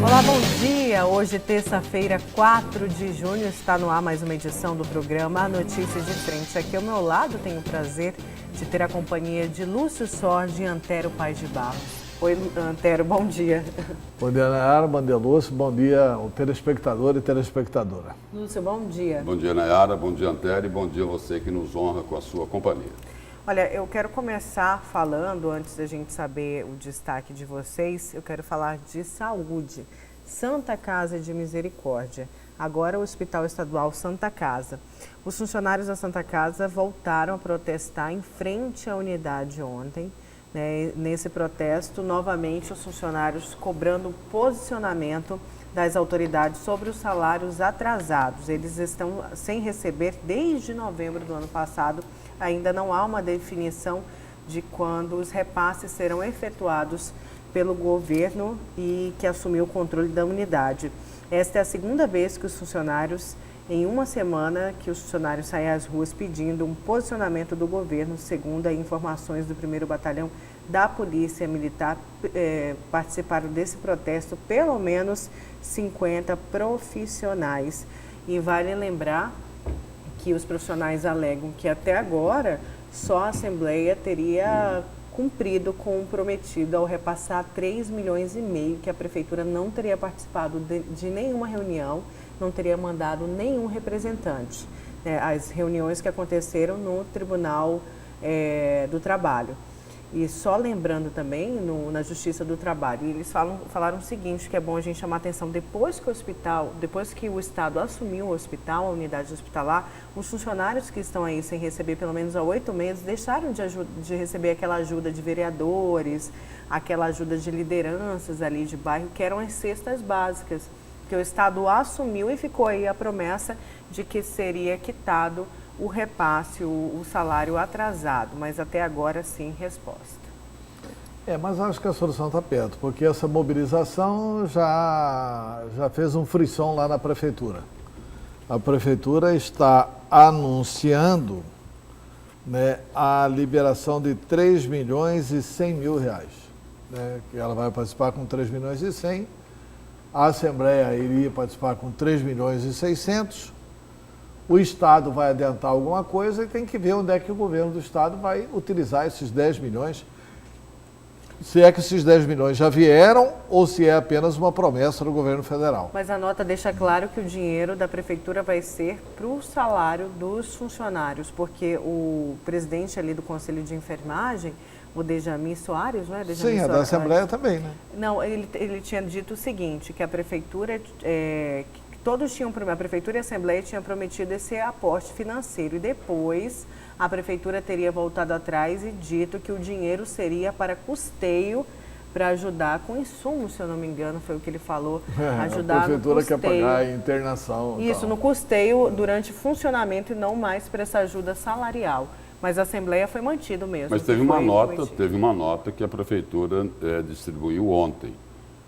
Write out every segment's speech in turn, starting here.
Olá, bom dia! Hoje, terça-feira, 4 de junho, está no ar mais uma edição do programa Notícias de Frente. Aqui ao meu lado tenho o prazer de ter a companhia de Lúcio Sorge e Antero Paes de Barros. Oi, Antero, bom dia. Bom dia, Nayara, bom dia, Lúcio, bom dia ao telespectador e telespectadora. Lúcio, bom dia. Bom dia, Nayara, bom dia, Antero, e bom dia a você que nos honra com a sua companhia. Olha, eu quero começar falando, antes da gente saber o destaque de vocês, eu quero falar de saúde. Santa Casa de Misericórdia, agora o Hospital Estadual Santa Casa. Os funcionários da Santa Casa voltaram a protestar em frente à unidade ontem. Nesse protesto, novamente, os funcionários cobrando posicionamento das autoridades sobre os salários atrasados. Eles estão sem receber desde novembro do ano passado. Ainda não há uma definição de quando os repasses serão efetuados pelo governo e que assumiu o controle da unidade. Esta é a segunda vez que os funcionários, em uma semana, que os funcionários saem às ruas pedindo um posicionamento do governo. Segundo informações do 1º Batalhão da Polícia Militar, participaram desse protesto pelo menos 50 profissionais. E vale lembrar que os profissionais alegam que até agora só a Assembleia teria cumprido com o prometido ao repassar 3,5 milhões, que a Prefeitura não teria participado de nenhuma reunião, não teria mandado nenhum representante. As reuniões que aconteceram no Tribunal do Trabalho. E só lembrando também, na Justiça do Trabalho, eles falaram o seguinte, que é bom a gente chamar a atenção: depois que o Estado assumiu o hospital, a unidade hospitalar, os funcionários que estão aí sem receber pelo menos há 8 meses, deixaram de receber aquela ajuda de vereadores, aquela ajuda de lideranças ali de bairro, que eram as cestas básicas, que o Estado assumiu, e ficou aí a promessa de que seria quitado o repasse, o salário atrasado, mas até agora sim resposta. Mas acho que a solução está perto, porque essa mobilização já fez um frisson lá na Prefeitura. A Prefeitura está anunciando, a liberação de 3 milhões e 100 mil reais, que ela vai participar com 3 milhões e 100, a Assembleia iria participar com 3 milhões e 600, o Estado vai adiantar alguma coisa e tem que ver onde é que o governo do Estado vai utilizar esses 10 milhões. Se é que esses 10 milhões já vieram ou se é apenas uma promessa do governo federal. Mas a nota deixa claro que o dinheiro da Prefeitura vai ser para o salário dos funcionários, porque o presidente ali do Conselho de Enfermagem, o Dejami Soares, não é? Sim, é da Assembleia também, né? Não, ele tinha dito o seguinte, que a Prefeitura... a Prefeitura e a Assembleia tinham prometido esse aporte financeiro, e depois a Prefeitura teria voltado atrás e dito que o dinheiro seria para custeio, para ajudar com insumos, se eu não me engano, foi o que ele falou, ajudar a Prefeitura no custeio. Quer pagar a internação. Isso, no custeio durante funcionamento e não mais para essa ajuda salarial. Mas a Assembleia foi mantido mesmo. Mas teve uma nota que a Prefeitura distribuiu ontem,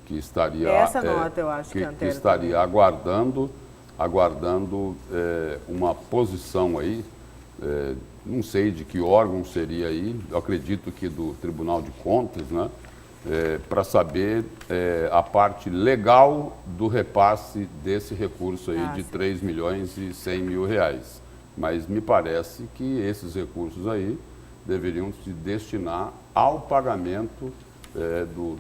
que estaria, essa nota, eu acho que estaria aguardando uma posição aí, não sei de que órgão seria aí, eu acredito que do Tribunal de Contas, né, para saber a parte legal do repasse desse recurso aí de 3 milhões e 100 mil reais. Mas me parece que esses recursos aí deveriam se destinar ao pagamento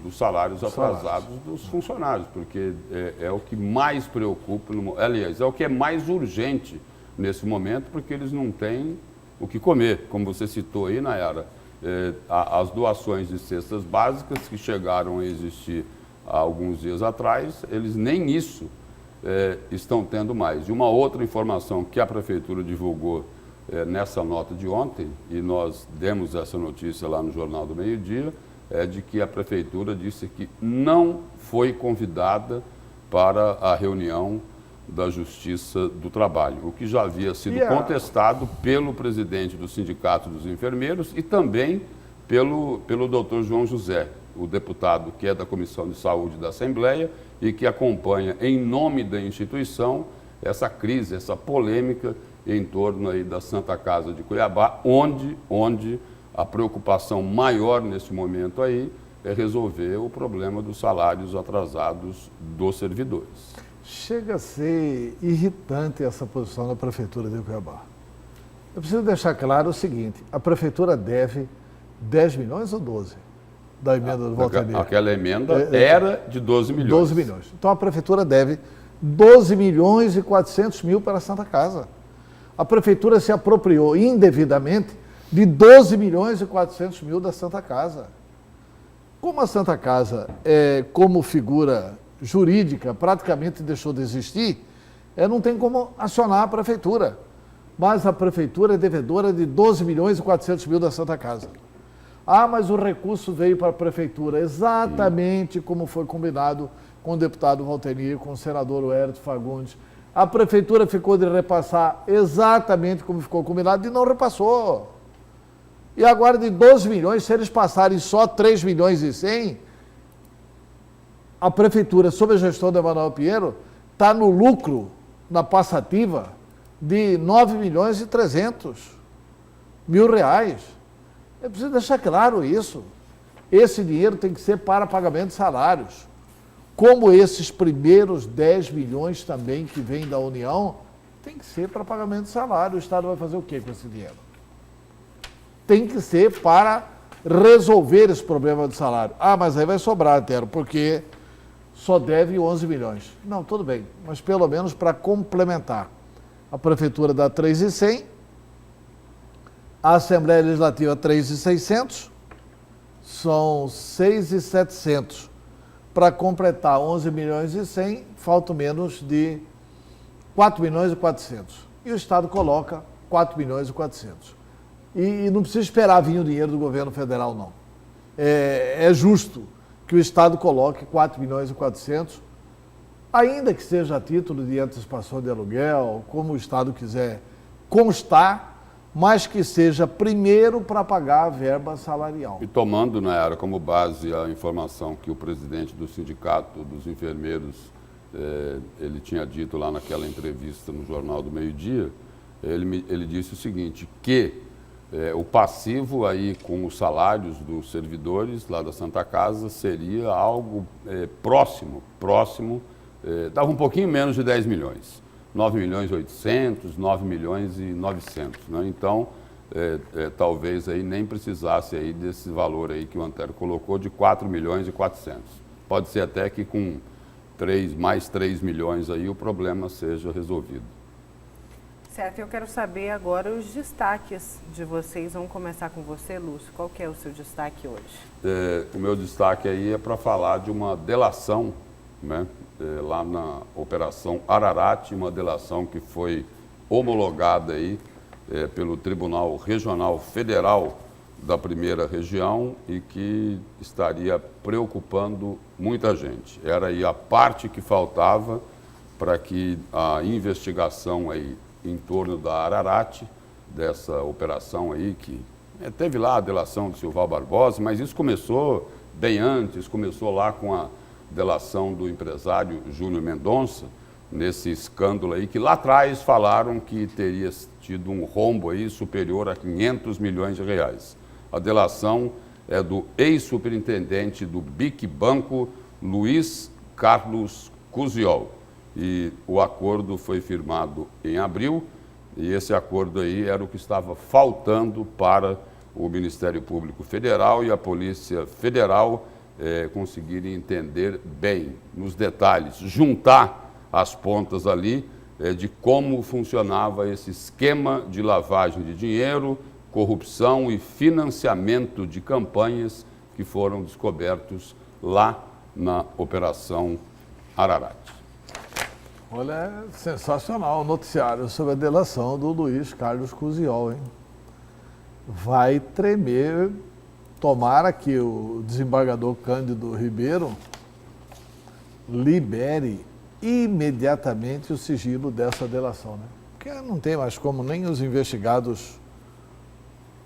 dos salários atrasados dos funcionários, porque é o que mais preocupa, aliás, é o que é mais urgente nesse momento, porque eles não têm o que comer. Como você citou aí, Nayara, as doações de cestas básicas que chegaram a existir há alguns dias atrás, eles nem isso estão tendo mais. E uma outra informação que a Prefeitura divulgou nessa nota de ontem, e nós demos essa notícia lá no Jornal do Meio-Dia, é de que a Prefeitura disse que não foi convidada para a reunião da Justiça do Trabalho, o que já havia sido contestado pelo presidente do Sindicato dos Enfermeiros e também pelo Dr. João José, o deputado que é da Comissão de Saúde da Assembleia e que acompanha, em nome da instituição, essa crise, essa polêmica em torno aí da Santa Casa de Cuiabá, onde a preocupação maior nesse momento aí resolver o problema dos salários atrasados dos servidores. Chega a ser irritante essa posição da Prefeitura de Cuiabá. Eu preciso deixar claro o seguinte, a Prefeitura deve 10 milhões ou 12 da emenda do Walter Nieto? Aquela emenda era de 12 milhões. 12 milhões. Então a Prefeitura deve 12 milhões e 400 mil para a Santa Casa. A Prefeitura se apropriou indevidamente de 12 milhões e 400 mil da Santa Casa. Como a Santa Casa, como figura jurídica, praticamente deixou de existir, não tem como acionar a Prefeitura. Mas a Prefeitura é devedora de 12 milhões e 400 mil da Santa Casa. Ah, mas o recurso veio para a Prefeitura, exatamente como foi combinado com o deputado Valtenir, com o senador Hélio Fagundes. A Prefeitura ficou de repassar exatamente como ficou combinado e não repassou. E agora de 12 milhões, se eles passarem só 3 milhões e 100, a Prefeitura, sob a gestão do Emanuel Pinheiro, está no lucro, na passativa, de 9 milhões e 300 mil reais. Eu preciso deixar claro isso. Esse dinheiro tem que ser para pagamento de salários. Como esses primeiros 10 milhões também que vêm da União, tem que ser para pagamento de salário. O Estado vai fazer o quê com esse dinheiro? Tem que ser para resolver esse problema de salário. Ah, mas aí vai sobrar, Tero, porque só deve 11 milhões. Não, tudo bem, mas pelo menos para complementar. A Prefeitura dá 3.100, a Assembleia Legislativa 3.600, são 6.700. Para completar 11 milhões e 100, faltam menos de 4 milhões e 400. E o Estado coloca 4 milhões e 400. E não precisa esperar vir o dinheiro do governo federal, não. É justo que o Estado coloque 4 milhões e 400, ainda que seja a título de antecipação de aluguel, como o Estado quiser constar, mas que seja primeiro para pagar a verba salarial. E tomando, Nayara, como base a informação que o presidente do Sindicato dos Enfermeiros, ele tinha dito lá naquela entrevista no Jornal do Meio-Dia, ele disse o seguinte, que o passivo aí com os salários dos servidores lá da Santa Casa seria algo próximo, dava um pouquinho menos de 10 milhões. 9 milhões e 800, 9 milhões e 900. Né? Então, talvez aí nem precisasse aí desse valor aí que o Antero colocou de 4 milhões e 400. Pode ser até que com mais 3 milhões aí o problema seja resolvido. Certo, eu quero saber agora os destaques de vocês. Vamos começar com você, Lúcio. Qual que é o seu destaque hoje? O meu destaque aí é para falar de uma delação, né? Lá na Operação Ararate, uma delação que foi homologada aí pelo Tribunal Regional Federal da Primeira Região e que estaria preocupando muita gente. Era aí a parte que faltava para que a investigação aí em torno da Ararate, dessa operação aí que teve lá a delação de Silval Barbosa, mas isso começou bem antes, começou lá com a delação do empresário Júnior Mendonça, nesse escândalo aí, que lá atrás falaram que teria tido um rombo aí superior a 500 milhões de reais. A delação é do ex-superintendente do BIC Banco, Luiz Carlos Cusiol. E o acordo foi firmado em abril, e esse acordo aí era o que estava faltando para o Ministério Público Federal e a Polícia Federal conseguirem entender bem, nos detalhes, juntar as pontas ali de como funcionava esse esquema de lavagem de dinheiro, corrupção e financiamento de campanhas que foram descobertos lá na Operação Ararate. Olha, sensacional o noticiário sobre a delação do Luiz Carlos Cusiol, hein? Vai tremer. Tomara que o desembargador Cândido Ribeiro libere imediatamente o sigilo dessa delação, né? Porque não tem mais como nem os investigados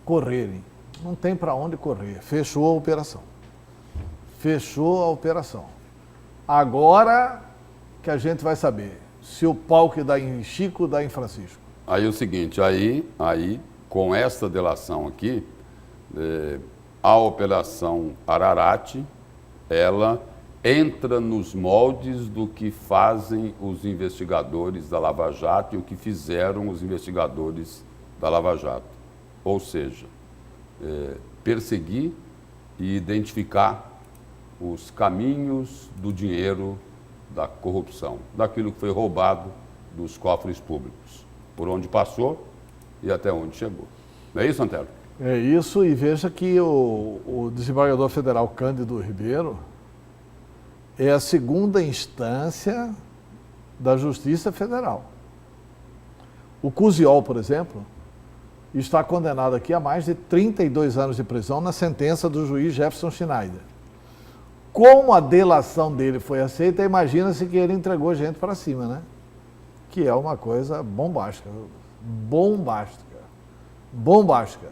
correrem. Não tem para onde correr. Fechou a operação. Fechou a operação. Agora que a gente vai saber se o pau que dá em Chico dá em Francisco. Aí é o seguinte, aí com esta delação aqui, a Operação Ararate, ela entra nos moldes do que fazem os investigadores da Lava Jato e o que fizeram os investigadores da Lava Jato. Ou seja, perseguir e identificar os caminhos do dinheiro da corrupção, daquilo que foi roubado dos cofres públicos, por onde passou e até onde chegou. Não é isso, Antero? É isso, e veja que o desembargador federal Cândido Ribeiro é a segunda instância da Justiça Federal. O Cusiol, por exemplo, está condenado aqui a mais de 32 anos de prisão na sentença do juiz Jefferson Schneider. Como a delação dele foi aceita, imagina-se que ele entregou gente para cima, né? Que é uma coisa bombástica. Bombástica. Bombástica.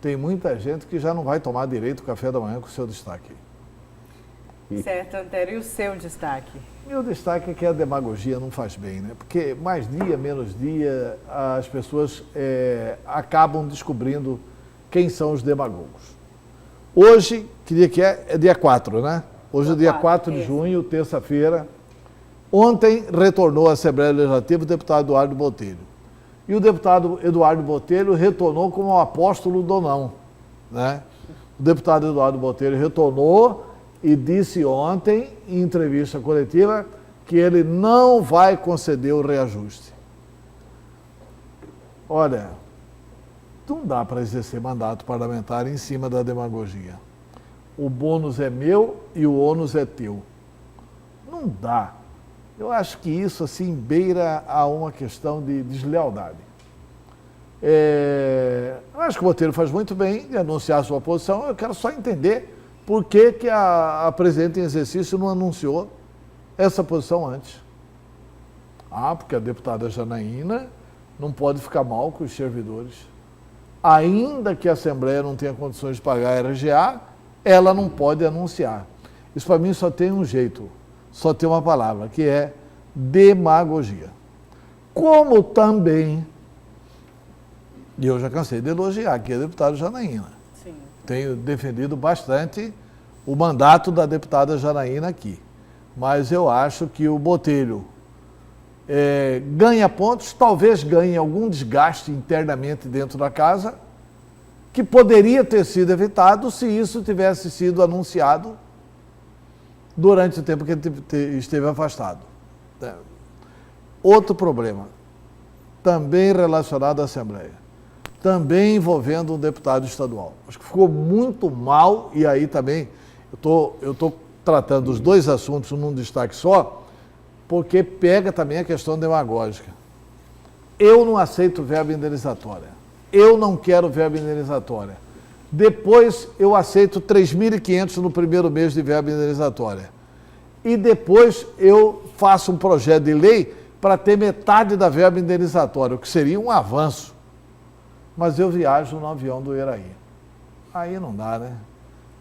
Tem muita gente que já não vai tomar direito o café da manhã com o seu destaque. Certo, Antero. E o seu destaque? Meu destaque é que a demagogia não faz bem, né? Porque mais dia, menos dia, as pessoas acabam descobrindo quem são os demagogos. Hoje, que é dia 4, né? Hoje é dia 4 de junho, terça-feira. Ontem retornou à Assembleia Legislativa o deputado Eduardo Botelho. E o deputado Eduardo Botelho retornou como o apóstolo do não, né? O deputado Eduardo Botelho retornou e disse ontem, em entrevista coletiva, que ele não vai conceder o reajuste. Olha, não dá para exercer mandato parlamentar em cima da demagogia. O bônus é meu e o ônus é teu. Não dá. Eu acho que isso, assim, beira a uma questão de deslealdade. Eu acho que o Botelho faz muito bem de anunciar a sua posição. Eu quero só entender por que a presidente em exercício não anunciou essa posição antes. Porque a deputada Janaína não pode ficar mal com os servidores. Ainda que a Assembleia não tenha condições de pagar a RGA, ela não pode anunciar. Isso para mim só tem um jeito, só tem uma palavra, que é demagogia. Como também, e eu já cansei de elogiar aqui a deputada Janaína. Sim. Tenho defendido bastante o mandato da deputada Janaína aqui. Mas eu acho que o Botelho ganha pontos, talvez ganhe algum desgaste internamente dentro da casa, que poderia ter sido evitado se isso tivesse sido anunciado durante o tempo que ele esteve afastado. Outro problema, também relacionado à Assembleia, também envolvendo um deputado estadual. Acho que ficou muito mal, e aí também eu estou tratando os dois assuntos num destaque só, porque pega também a questão demagógica. Eu não aceito verba indenizatória. Eu não quero verba indenizatória. Depois eu aceito 3.500 no primeiro mês de verba indenizatória. E depois eu faço um projeto de lei para ter metade da verba indenizatória, o que seria um avanço. Mas eu viajo no avião do Iraí. Aí não dá, né?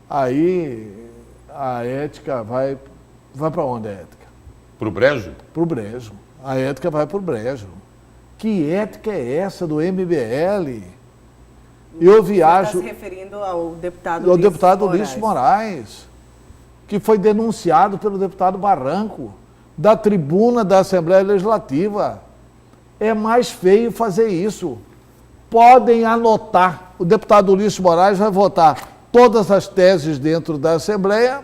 Aí a ética vai para onde a ética? Para o brejo? Para o brejo. A ética vai para o brejo. Que ética é essa do MBL? Eu viajo... Você está se referindo ao deputado Ulisses Moraes, que foi denunciado pelo deputado Barranco, da tribuna da Assembleia Legislativa. É mais feio fazer isso. Podem anotar. O deputado Ulisses Moraes vai votar todas as teses dentro da Assembleia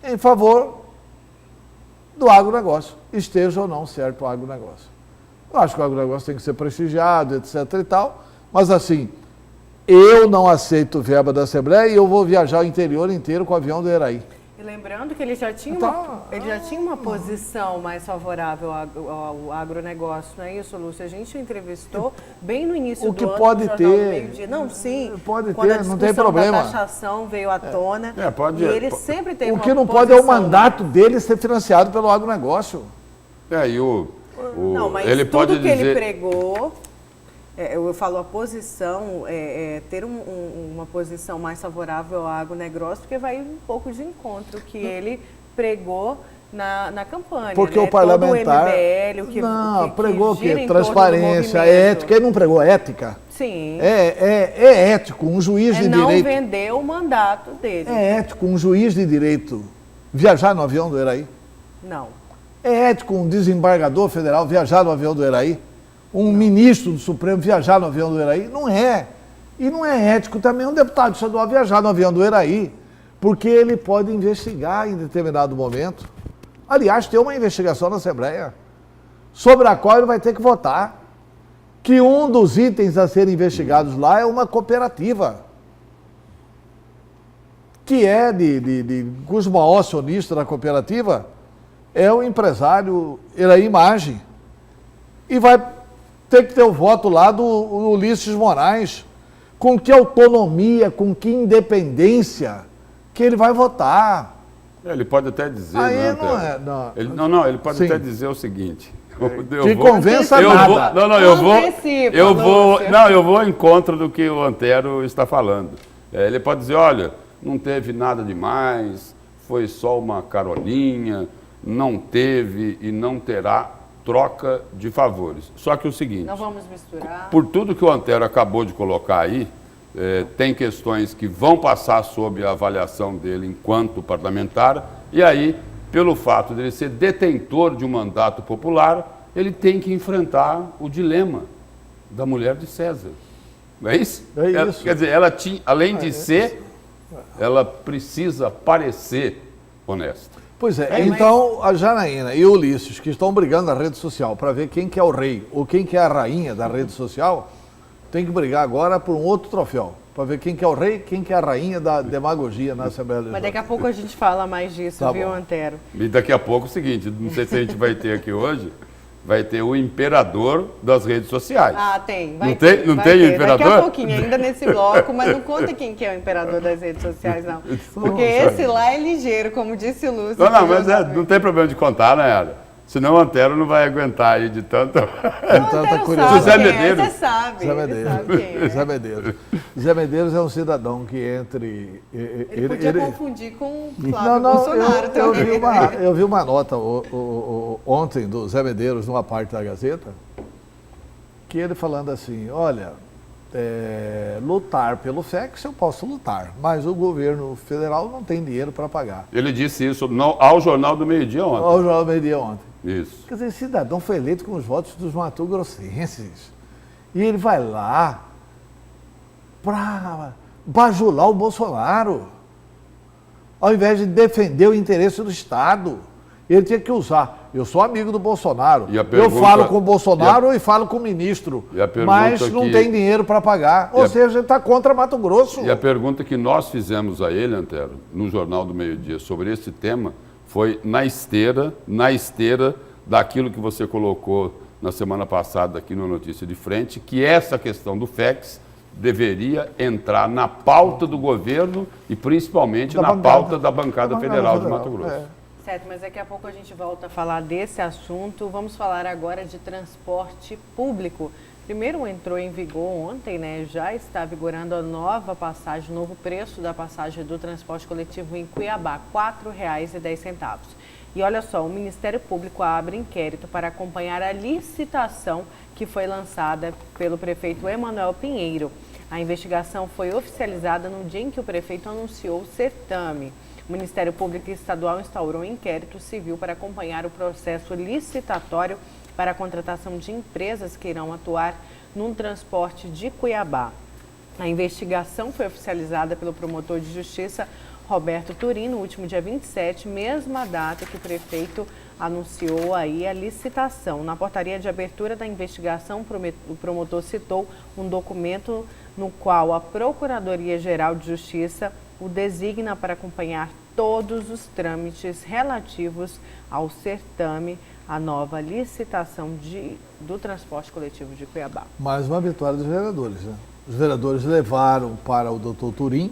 em favor do agronegócio, esteja ou não certo o agronegócio. Eu acho que o agronegócio tem que ser prestigiado, etc. e tal, mas assim, eu não aceito verba da Assembleia e eu vou viajar o interior inteiro com o avião do Iraí. E lembrando que ele já tinha, uma posição mais favorável ao agronegócio, não é isso, Lúcio? A gente entrevistou bem no início do ano. O que pode ter. Não, sim. Pode quando ter, não tem problema. A taxação veio à tona. Pode, e ele sempre teve uma posição. O que não posição, pode é o mandato dele ser financiado pelo agronegócio. Não, mas ele tudo pode que dizer... ele pregou... eu falo a posição, ter uma posição mais favorável ao agronegócio, porque vai um pouco de encontro que ele pregou na campanha. Porque né? o parlamentar... Todo o MBL, pregou o quê? Transparência, ética. Ele não pregou ética? Sim. É ético um juiz de não direito... vender o mandato dele. É ético um juiz de direito viajar no avião do Eraí? Não. É ético um desembargador federal viajar no avião do Eraí? Um ministro do Supremo viajar no avião do Eraí? Não é. E não é ético também um deputado estadual viajar no avião do Eraí, porque ele pode investigar em determinado momento. Aliás, tem uma investigação na Assembleia, sobre a qual ele vai ter que votar, que um dos itens a serem investigados lá é uma cooperativa, que é cujo maior acionista da cooperativa é o empresário Eraí Maggi. E vai ter que ter o voto lá do Ulisses Moraes. Com que autonomia, com que independência que ele vai votar. Ele pode até dizer, Aí né, não é, não. Ele pode Sim. até dizer o seguinte. Que convença nada. Eu vou ao encontro do que o Antero está falando. Ele pode dizer, olha, não teve nada demais, foi só uma carolinha, não teve e não terá troca de favores. Só que o seguinte... Não vamos misturar. Por tudo que o Antero acabou de colocar aí, tem questões que vão passar sob a avaliação dele enquanto parlamentar, e aí, pelo fato de ele ser detentor de um mandato popular, ele tem que enfrentar o dilema da mulher de César. Não é isso? É isso. Quer dizer, ela tinha, além de ser, ela precisa parecer honesta. Pois é, então a Janaína e o Ulisses, que estão brigando na rede social para ver quem que é o rei ou quem que é a rainha da rede social, tem que brigar agora por um outro troféu, para ver quem que é o rei, quem que é a rainha da demagogia na Assembleia Mas Legislativa. daqui a pouco a gente fala mais disso, Tá viu, bom. Antero? E daqui a pouco é o seguinte, não sei se a gente vai ter aqui hoje, vai ter o imperador das redes sociais. Ah, tem. Não tem o Daqui imperador? a pouquinho, ainda nesse bloco, mas não conta quem que é o imperador das redes sociais, não. Porque esse lá é ligeiro, como disse o Lúcio. Não, mas não tem problema de contar, né, Yara? Senão o Antero não vai aguentar aí de tanto... Tanta curiosidade. Zé Medeiros. Você sabe. Zé Ele Medeiros. sabe quem é. Zé Medeiros. Zé Medeiros é um cidadão que entre... Ele podia confundir com o Flávio Não, Bolsonaro também. eu vi uma nota ontem do Zé Medeiros, numa parte da Gazeta, que ele falando assim, olha, lutar pelo FEX eu posso lutar, mas o governo federal não tem dinheiro para pagar. Ele disse isso ao Jornal do Meio-Dia ontem. Ao Jornal do Meio-Dia ontem. Isso. Quer dizer, esse cidadão foi eleito com os votos dos mato-grossenses. E ele vai lá para bajular o Bolsonaro, ao invés de defender o interesse do Estado. Ele tinha que usar. Eu sou amigo do Bolsonaro. Eu falo com o Bolsonaro e falo com o ministro. Mas não tem dinheiro para pagar. Ou seja, ele está contra Mato Grosso. E a pergunta que nós fizemos a ele, Antero, no Jornal do Meio-Dia, sobre esse tema, foi na esteira daquilo que você colocou na semana passada aqui no Notícia de Frente, que essa questão do FEX deveria entrar na pauta do governo e principalmente na pauta da bancada federal de Mato Grosso. Certo, mas daqui a pouco a gente volta a falar desse assunto. Vamos falar agora de transporte público. Primeiro entrou em vigor ontem, né? Já está vigorando a nova passagem, o novo preço da passagem do transporte coletivo em Cuiabá, R$ 4,10. E olha só, o Ministério Público abre inquérito para acompanhar a licitação que foi lançada pelo prefeito Emanuel Pinheiro. A investigação foi oficializada no dia em que o prefeito anunciou o certame. O Ministério Público Estadual instaurou um inquérito civil para acompanhar o processo licitatório para a contratação de empresas que irão atuar no transporte de Cuiabá. A investigação foi oficializada pelo promotor de justiça Roberto Turim no último dia 27, mesma data que o prefeito anunciou aí a licitação. Na portaria de abertura da investigação, o promotor citou um documento no qual a Procuradoria-Geral de Justiça o designa para acompanhar todos os trâmites relativos ao certame, a nova licitação do transporte coletivo de Cuiabá. Mais uma vitória dos vereadores, né? Os vereadores levaram para o doutor Turim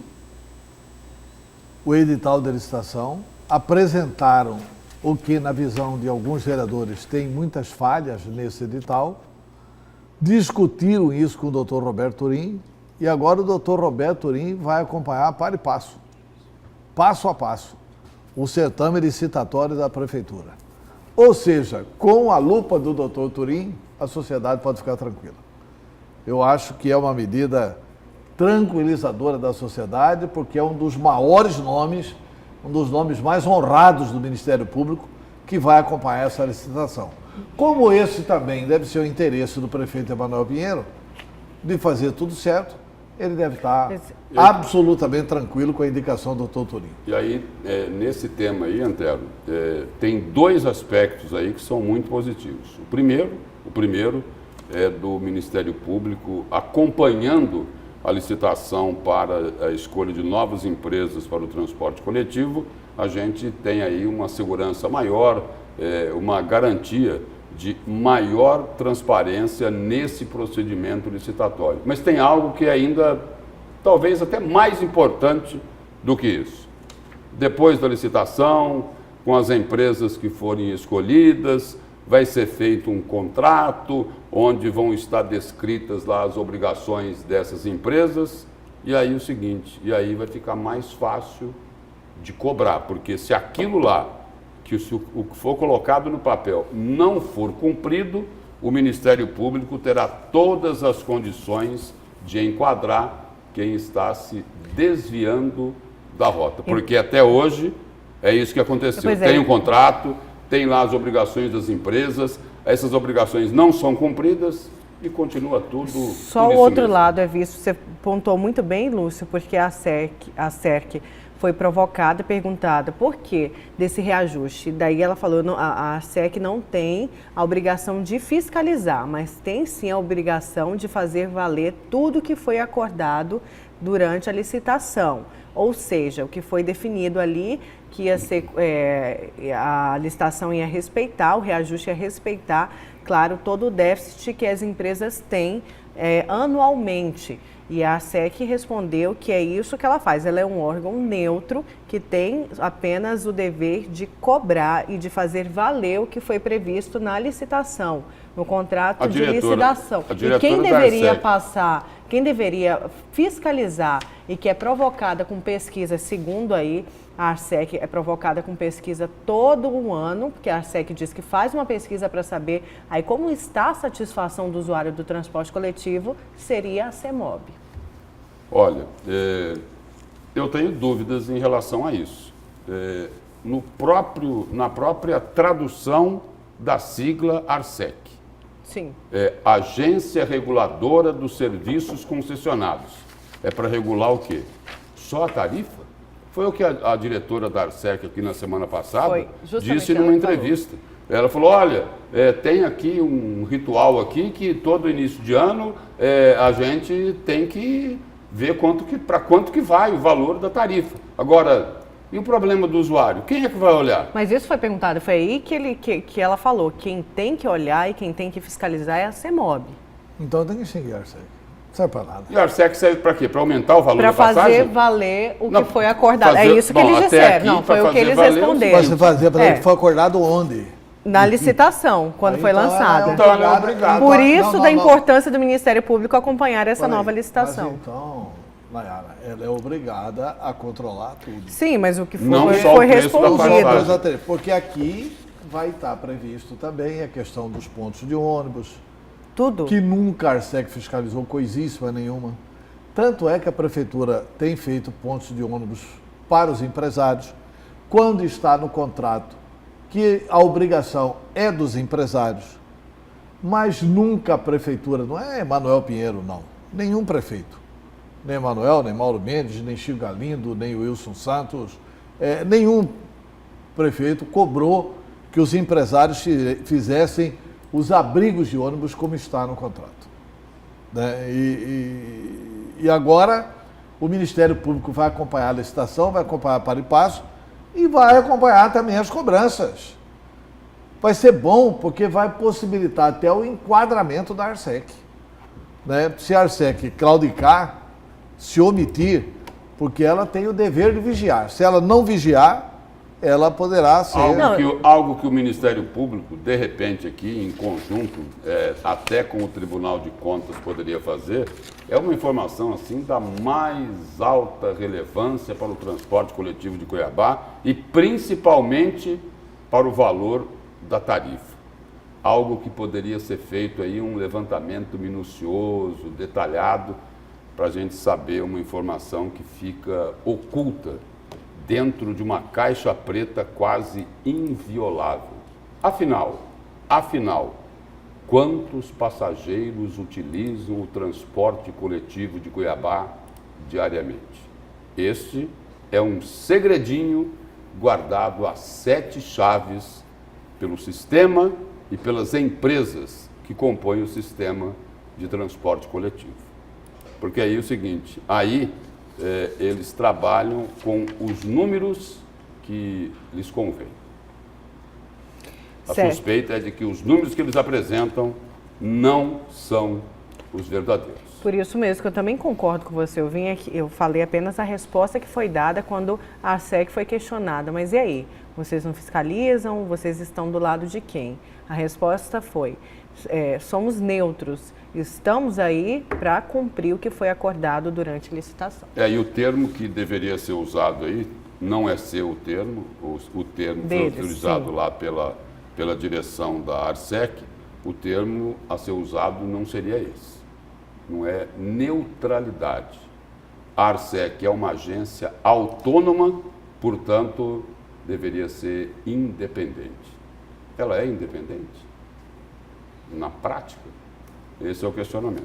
o edital da licitação, apresentaram o que, na visão de alguns vereadores, tem muitas falhas nesse edital, discutiram isso com o doutor Roberto Turim, e agora o doutor Roberto Turim vai acompanhar passo a passo, o certame licitatório da prefeitura. Ou seja, com a lupa do doutor Turim, a sociedade pode ficar tranquila. eu acho que é uma medida tranquilizadora da sociedade, porque é um dos maiores nomes, um dos nomes mais honrados do Ministério Público que vai acompanhar essa licitação. Como esse também deve ser o interesse do prefeito Emanuel Pinheiro, de fazer tudo certo, ele deve estar absolutamente tranquilo com a indicação do Dr. Turinho. E aí, nesse tema aí, Antero, tem dois aspectos aí que são muito positivos. O primeiro é do Ministério Público acompanhando a licitação para a escolha de novas empresas para o transporte coletivo. A gente tem aí uma segurança maior, uma garantia de maior transparência nesse procedimento licitatório. Mas tem algo que é ainda, talvez até mais importante do que isso. Depois da licitação, com as empresas que forem escolhidas, vai ser feito um contrato onde vão estar descritas lá as obrigações dessas empresas. E aí o seguinte, e aí vai ficar mais fácil de cobrar, porque se aquilo lá, o que for colocado no papel não for cumprido, o Ministério Público terá todas as condições de enquadrar quem está se desviando da rota. Porque até hoje é isso que aconteceu. Tem um contrato, tem lá as obrigações das empresas, essas obrigações não são cumpridas e continua tudo. Só o outro lado é visto, você pontuou muito bem, Lúcio, porque a SERC foi provocada e perguntada por que desse reajuste. Daí ela falou, a SEC não tem a obrigação de fiscalizar, mas tem sim a obrigação de fazer valer tudo que foi acordado durante a licitação. Ou seja, o que foi definido ali, que ia ser, a licitação ia respeitar, o reajuste ia respeitar, claro, todo o déficit que as empresas têm anualmente. E a SEC respondeu que é isso que ela faz. Ela é um órgão neutro que tem apenas o dever de cobrar e de fazer valer o que foi previsto na licitação, no contrato de licitação. E quem deveria passar, quem deveria fiscalizar e que é provocada com pesquisa, segundo aí a ARSEC, é provocada com pesquisa todo um ano, porque a ARSEC diz que faz uma pesquisa para saber aí como está a satisfação do usuário do transporte coletivo, seria a CEMOB. Olha, eu tenho dúvidas em relação a isso. Na própria tradução da sigla ARSEC. Sim. Agência Reguladora dos Serviços Concessionados. É para regular o quê? Só a tarifa? Foi o que a diretora da ARSEC aqui na semana passada disse numa entrevista. Ela falou, olha, tem aqui um ritual aqui que todo início de ano a gente tem que ver para quanto que vai o valor da tarifa. Agora, e o problema do usuário? Quem é que vai olhar? Mas isso foi perguntado, foi aí que ela falou, quem tem que olhar e quem tem que fiscalizar é a CEMOB. Então tem que seguir a ARSEC. Não serve para nada. E a ARSEC serve para quê? Para aumentar o valor da passagem? Para fazer valer o que foi acordado. É isso que eles disseram. Não, foi o que eles responderam. Você fazer para o que foi acordado onde? Na licitação, quando foi lançada. Então ela é obrigada. Por isso da importância do Ministério Público acompanhar essa nova licitação. Mas então, Nayara, ela é obrigada a controlar tudo. Sim, mas o que foi respondido. Porque aqui vai estar previsto também a questão dos pontos de ônibus. Tudo. Que nunca a ARSEC fiscalizou coisíssima nenhuma. Tanto é que a Prefeitura tem feito pontos de ônibus para os empresários, quando está no contrato que a obrigação é dos empresários, mas nunca a Prefeitura, não é Emanuel Pinheiro, não, nenhum prefeito, nem Emanuel, nem Mauro Mendes, nem Chico Galindo, nem Wilson Santos, nenhum prefeito cobrou que os empresários fizessem os abrigos de ônibus como está no contrato. Né? E agora o Ministério Público vai acompanhar a licitação, vai acompanhar para e passo e vai acompanhar também as cobranças. Vai ser bom porque vai possibilitar até o enquadramento da ARSEC. Né? Se a ARSEC claudicar, se omitir, porque ela tem o dever de vigiar. Se ela não vigiar, ela poderá ser... Algo que o Ministério Público, de repente aqui, em conjunto, até com o Tribunal de Contas poderia fazer, é uma informação assim da mais alta relevância para o transporte coletivo de Cuiabá e principalmente para o valor da tarifa. algo que poderia ser feito aí, um levantamento minucioso, detalhado, para a gente saber uma informação que fica oculta dentro de uma caixa preta quase inviolável. Afinal, quantos passageiros utilizam o transporte coletivo de Cuiabá diariamente? Este é um segredinho guardado a 7 chaves pelo sistema e pelas empresas que compõem o sistema de transporte coletivo. Porque aí é o seguinte, eles trabalham com os números que lhes convém. A suspeita é de que os números que eles apresentam não são os verdadeiros. Por isso mesmo que eu também concordo com você. Eu falei apenas a resposta que foi dada quando a ARSEC foi questionada. Mas e aí? Vocês não fiscalizam? Vocês estão do lado de quem? A resposta foi, somos neutros. Estamos aí para cumprir o que foi acordado durante a licitação. E o termo que deveria ser usado aí não é seu o termo foi utilizado lá pela direção da ARSEC, o termo a ser usado não seria esse. Não é neutralidade. A ARSEC é uma agência autônoma, portanto, deveria ser independente. Ela é independente? Na prática? Esse é o questionamento.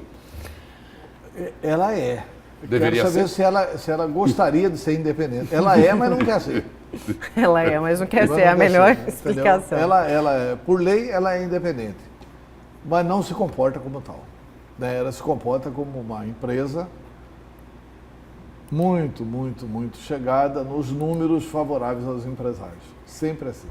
Ela é. Deveria Quero saber se ela gostaria de ser independente. Ela é, mas não quer ser. Ela é, mas não quer ser a melhor explicação. Por lei, ela é independente, mas não se comporta como tal. Né? Ela se comporta como uma empresa muito chegada nos números favoráveis aos empresários. Sempre assim.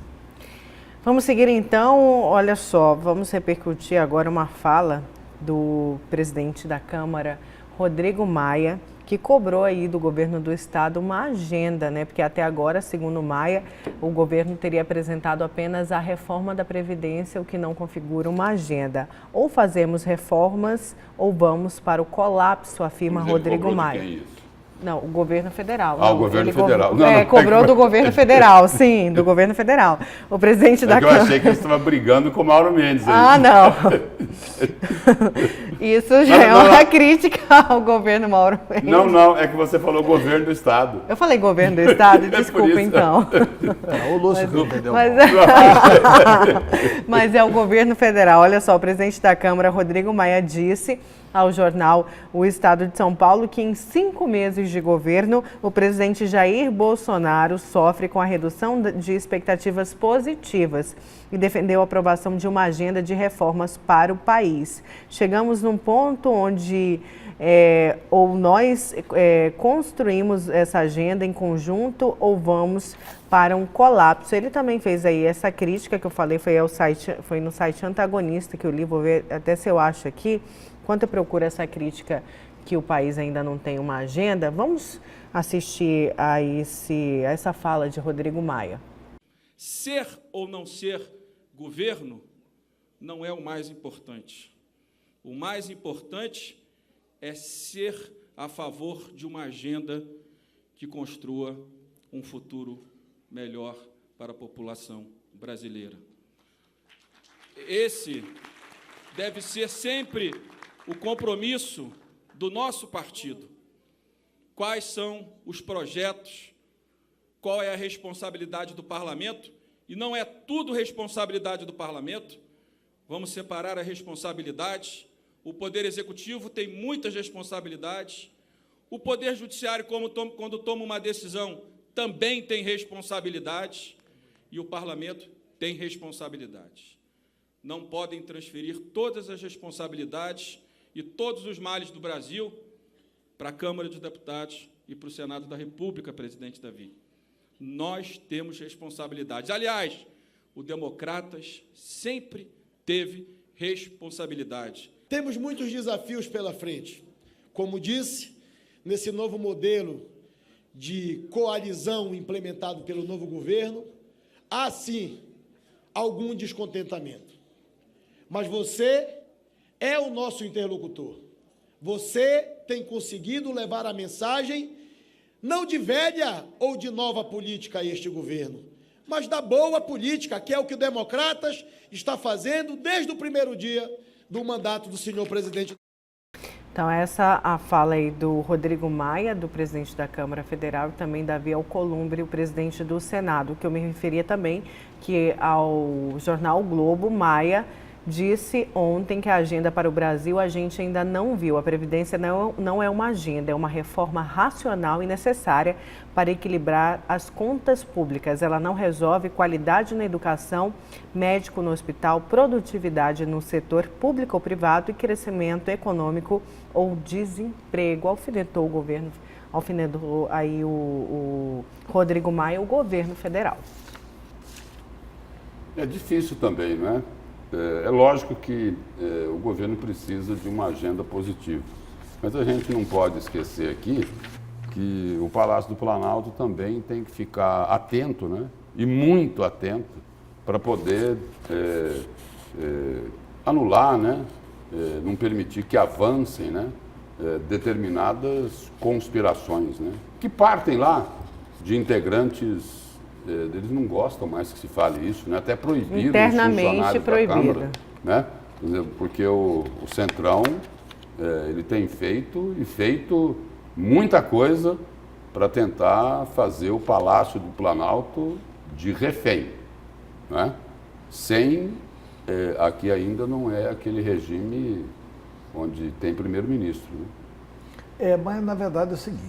Vamos seguir então, olha só, vamos repercutir agora uma fala do presidente da Câmara, Rodrigo Maia, que cobrou aí do governo do estado uma agenda, né? Porque até agora, segundo Maia, o governo teria apresentado apenas a reforma da Previdência, o que não configura uma agenda. Ou fazemos reformas ou vamos para o colapso, afirma Rodrigo Maia. Quem é isso? Não, o governo federal. O governo federal. Cobrou do governo federal, sim, do governo federal. O presidente da Câmara... Eu achei que ele estava brigando com o Mauro Mendes. Ah, não. Isso já é uma crítica ao governo Mauro Mendes. Não, é que você falou governo do estado. Eu falei governo do estado, desculpa então. O Lúcio não entendeu. Mas é o governo federal. Olha só, o presidente da Câmara, Rodrigo Maia, disse ao jornal O Estado de São Paulo que em 5 meses de governo, o presidente Jair Bolsonaro sofre com a redução de expectativas positivas e defendeu a aprovação de uma agenda de reformas para o país. Chegamos num ponto onde ou nós construímos essa agenda em conjunto ou vamos para um colapso. Ele também fez aí essa crítica que eu falei, foi no site Antagonista que eu li, vou ver até se eu acho aqui. Enquanto eu procuro essa crítica que o país ainda não tem uma agenda, vamos assistir a essa fala de Rodrigo Maia. Ser ou não ser governo não é o mais importante. O mais importante é ser a favor de uma agenda que construa um futuro melhor para a população brasileira. Esse deve ser sempre o compromisso do nosso partido. Quais são os projetos, qual é a responsabilidade do parlamento, e não é tudo responsabilidade do parlamento, vamos separar a responsabilidade. O Poder Executivo tem muitas responsabilidades, o Poder Judiciário, quando toma uma decisão, também tem responsabilidade, e o parlamento tem responsabilidade. Não podem transferir todas as responsabilidades e todos os males do Brasil para a Câmara dos Deputados e para o Senado da República, presidente Davi. Nós temos responsabilidades. Aliás, o Democratas sempre teve responsabilidade. Temos muitos desafios pela frente. Como disse, nesse novo modelo de coalizão implementado pelo novo governo, há, sim, algum descontentamento. Mas você é o nosso interlocutor. Você tem conseguido levar a mensagem não de velha ou de nova política a este governo, mas da boa política, que é o que o Democratas está fazendo desde o primeiro dia do mandato do senhor presidente. Então, essa a fala aí do Rodrigo Maia, do presidente da Câmara Federal, e também Davi Alcolumbre, o presidente do Senado, que eu me referia também que ao jornal o Globo, Maia disse ontem que a agenda para o Brasil a gente ainda não viu. A Previdência não é uma agenda, é uma reforma racional e necessária para equilibrar as contas públicas. Ela não resolve qualidade na educação, médico no hospital, produtividade no setor público ou privado e crescimento econômico ou desemprego. Alfinetou aí o Rodrigo Maia, o governo federal. É difícil também, né? É lógico que o governo precisa de uma agenda positiva, mas a gente não pode esquecer aqui que o Palácio do Planalto também tem que ficar atento, né? E muito atento para poder anular, né? Não permitir que avancem, né? Determinadas conspirações, né? Que partem lá de integrantes. Eles não gostam mais que se fale isso, né? Até proibiram internamente os funcionários proibido, da Câmara, né? Porque o Centrão ele tem feito muita coisa para tentar fazer o Palácio do Planalto de refém, né? Sem aqui ainda não é aquele regime onde tem primeiro-ministro, né? Mas na verdade é o seguinte,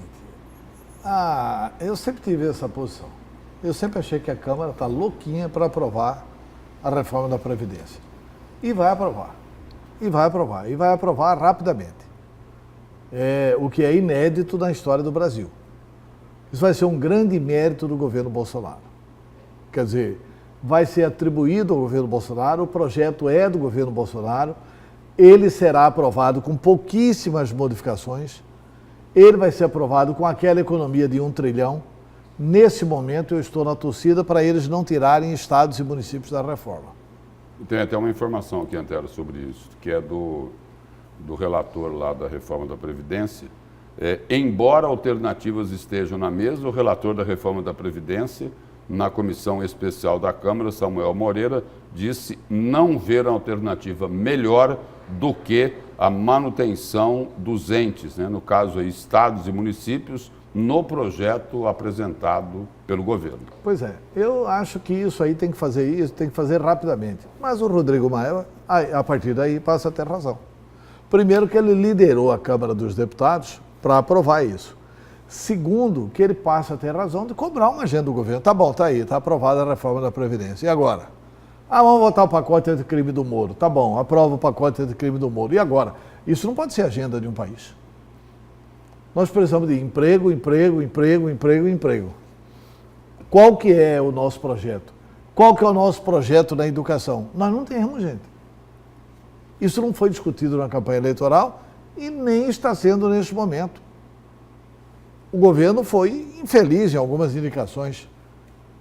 eu sempre tive essa posição. Eu sempre achei que a Câmara está louquinha para aprovar a reforma da Previdência. E vai aprovar. E vai aprovar. E vai aprovar rapidamente. O que é inédito na história do Brasil. Isso vai ser um grande mérito do governo Bolsonaro. Quer dizer, vai ser atribuído ao governo Bolsonaro, o projeto é do governo Bolsonaro, ele será aprovado com pouquíssimas modificações, ele vai ser aprovado com aquela economia de 1 trilhão. Nesse momento, eu estou na torcida para eles não tirarem estados e municípios da reforma. Tem até uma informação aqui, Antero, sobre isso, que é do relator lá da reforma da Previdência. Embora alternativas estejam na mesa, o relator da reforma da Previdência, na comissão especial da Câmara, Samuel Moreira, disse não ver alternativa melhor do que a manutenção dos entes, né? No caso aí, estados e municípios, no projeto apresentado pelo governo. Pois é, eu acho que isso aí tem que fazer rapidamente. Mas o Rodrigo Maia, a partir daí, passa a ter razão. Primeiro que ele liderou a Câmara dos Deputados para aprovar isso. Segundo, que ele passa a ter razão de cobrar uma agenda do governo. Tá bom, tá aí, tá aprovada a reforma da Previdência. E agora? Vamos votar o pacote anticrime do Moro. Tá bom, aprova o pacote anticrime do Moro. E agora? Isso não pode ser agenda de um país. Nós precisamos de emprego, emprego, emprego, emprego, emprego. Qual que é o nosso projeto? Qual que é o nosso projeto na educação? Nós não temos, gente. Isso não foi discutido na campanha eleitoral e nem está sendo neste momento. O governo foi infeliz em algumas indicações.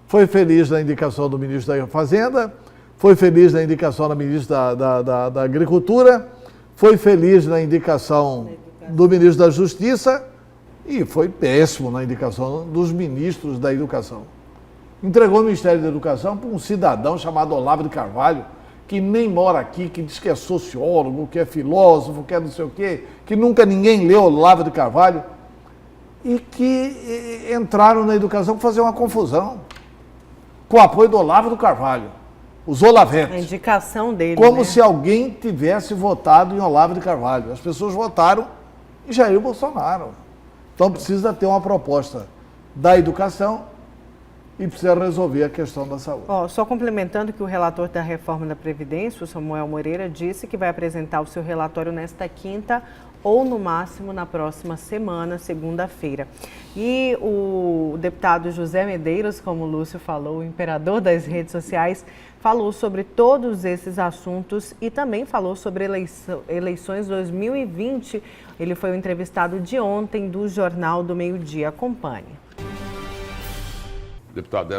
Foi feliz na indicação do ministro da Fazenda, foi feliz na indicação da ministra da Agricultura, foi feliz na indicação do ministro da Justiça e foi péssimo na indicação dos ministros da Educação. Entregou o Ministério da Educação para um cidadão chamado Olavo de Carvalho, que nem mora aqui, que diz que é sociólogo, que é filósofo, que é não sei o quê, que nunca ninguém leu Olavo de Carvalho, e que entraram na educação para fazer uma confusão, com o apoio do Olavo de Carvalho, os Olavetes. A indicação dele, como se alguém tivesse votado em Olavo de Carvalho. As pessoas votaram em Jair Bolsonaro. Então precisa ter uma proposta da educação e precisa resolver a questão da saúde. Só complementando que o relator da reforma da Previdência, o Samuel Moreira, disse que vai apresentar o seu relatório nesta quinta ou, no máximo, na próxima semana, segunda-feira. E o deputado José Medeiros, como o Lúcio falou, o imperador das redes sociais, falou sobre todos esses assuntos e também falou sobre eleições 2020. Ele foi o entrevistado de ontem do Jornal do Meio-Dia. Acompanhe. Deputado,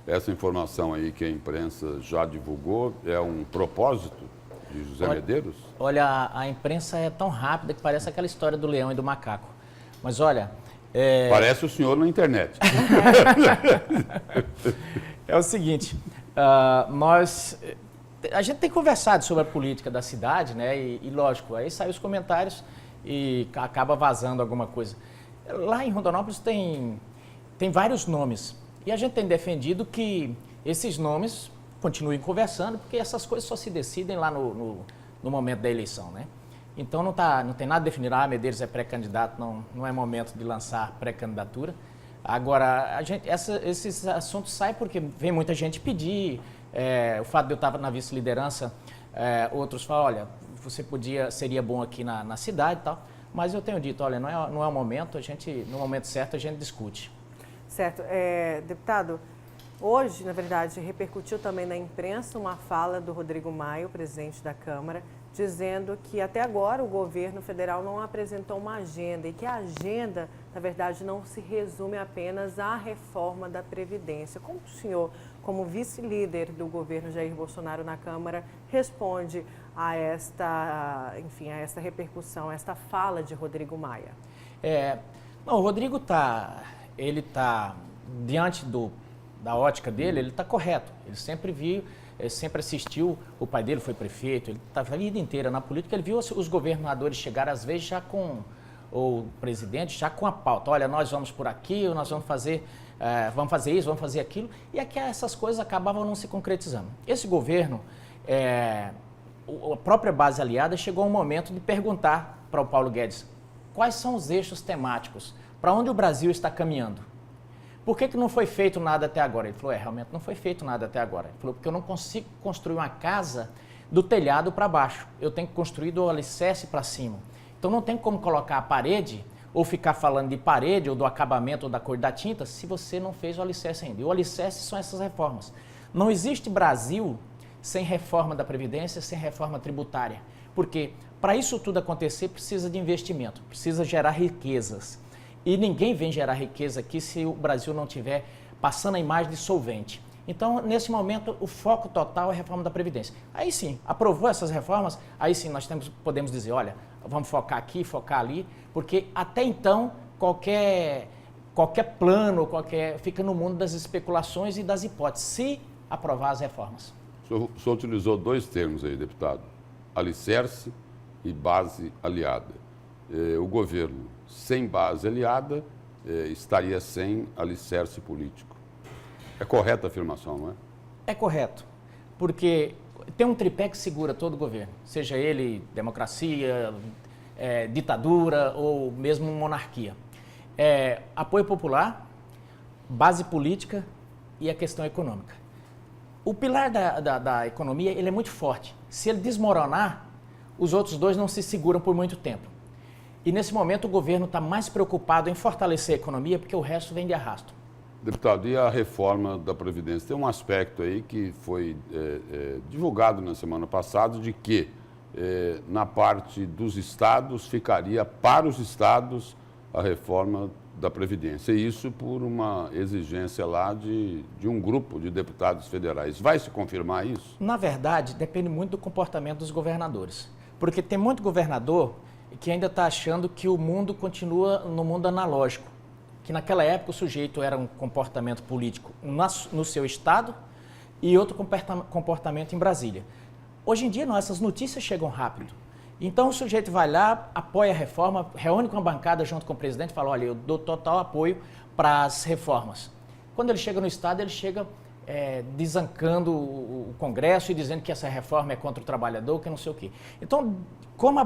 essa informação aí que a imprensa já divulgou é um propósito de José Medeiros? Olha, a imprensa é tão rápida que parece aquela história do leão e do macaco. Mas olha, Parece o senhor na internet. É o seguinte, a gente tem conversado sobre a política da cidade, né? E lógico, aí saem os comentários e acaba vazando alguma coisa. Lá em Rondonópolis tem vários nomes e a gente tem defendido que esses nomes continuem conversando, porque essas coisas só se decidem lá no momento da eleição, né? Então não tem nada definido, Medeiros é pré-candidato, não é momento de lançar pré-candidatura. Agora, esses assuntos saem porque vem muita gente pedir, o fato de eu estar na vice-liderança, outros falam, olha, seria bom aqui na cidade e tal, mas eu tenho dito, olha, não é o momento, no momento certo a gente discute. Certo. Deputado, hoje, na verdade, repercutiu também na imprensa uma fala do Rodrigo Maia, o presidente da Câmara, dizendo que até agora o governo federal não apresentou uma agenda e que a agenda, na verdade, não se resume apenas à reforma da Previdência. Como o senhor, como vice-líder do governo Jair Bolsonaro na Câmara, responde a esta repercussão, a esta fala de Rodrigo Maia? O Rodrigo está diante da ótica dele, ele está correto. Ele sempre assistiu, o pai dele foi prefeito, ele estava a vida inteira na política, ele viu os governadores chegarem às vezes já com, ou o presidente já com a pauta, olha, nós vamos por aqui, nós vamos fazer isso, vamos fazer aquilo, e aqui essas coisas acabavam não se concretizando. Esse governo, a própria base aliada chegou um momento de perguntar para o Paulo Guedes quais são os eixos temáticos, para onde o Brasil está caminhando. Por que não foi feito nada até agora? Ele falou, realmente não foi feito nada até agora. Ele falou, porque eu não consigo construir uma casa do telhado para baixo. Eu tenho que construir do alicerce para cima. Então não tem como colocar a parede, ou ficar falando de parede, ou do acabamento, ou da cor da tinta, se você não fez o alicerce ainda. E o alicerce são essas reformas. Não existe Brasil sem reforma da Previdência, sem reforma tributária. Porque para isso tudo acontecer, precisa de investimento, precisa gerar riquezas. E ninguém vem gerar riqueza aqui se o Brasil não estiver passando a imagem de solvente. Então, nesse momento, o foco total é a reforma da Previdência. Aí sim, aprovou essas reformas, aí sim nós podemos dizer, olha, vamos focar aqui, focar ali, porque até então, qualquer plano, fica no mundo das especulações e das hipóteses, se aprovar as reformas. O senhor utilizou dois termos aí, deputado, alicerce e base aliada. O governo sem base aliada estaria sem alicerce político. É correta a afirmação, não é? É correto, porque tem um tripé que segura todo o governo, seja ele democracia, ditadura ou mesmo monarquia. Apoio popular, base política e a questão econômica. O pilar da economia ele é muito forte. Se ele desmoronar, os outros dois não se seguram por muito tempo. E nesse momento o governo está mais preocupado em fortalecer a economia porque o resto vem de arrasto. Deputado, e a reforma da Previdência? Tem um aspecto aí que foi divulgado na semana passada de que na parte dos estados ficaria para os estados a reforma da Previdência. E isso por uma exigência lá de um grupo de deputados federais. Vai se confirmar isso? Na verdade, depende muito do comportamento dos governadores. Porque tem muito governador que ainda está achando que o mundo continua no mundo analógico. Que naquela época o sujeito era um comportamento político no seu estado e outro comportamento em Brasília. Hoje em dia não, essas notícias chegam rápido. Então o sujeito vai lá, apoia a reforma, reúne com a bancada junto com o presidente e fala, olha, eu dou total apoio para as reformas. Quando ele chega no estado, ele chega desancando o Congresso e dizendo que essa reforma é contra o trabalhador, que não sei o quê. Então, como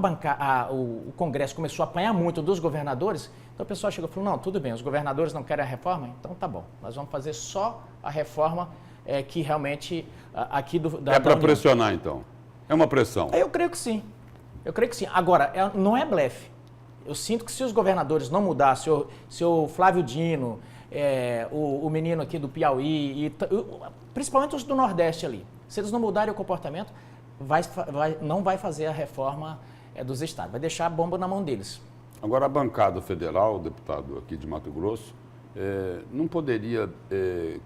o Congresso começou a apanhar muito dos governadores, então o pessoal chegou e falou, não, tudo bem, os governadores não querem a reforma? Então tá bom, nós vamos fazer só a reforma que realmente aqui da para pressionar, então? É uma pressão? Eu creio que sim. Agora, não é blefe. Eu sinto que se os governadores não mudar, se o Flávio Dino, o menino aqui do Piauí, principalmente os do Nordeste ali, se eles não mudarem o comportamento, não vai fazer a reforma dos estados, vai deixar a bomba na mão deles. Agora, a bancada federal, deputado aqui de Mato Grosso, não poderia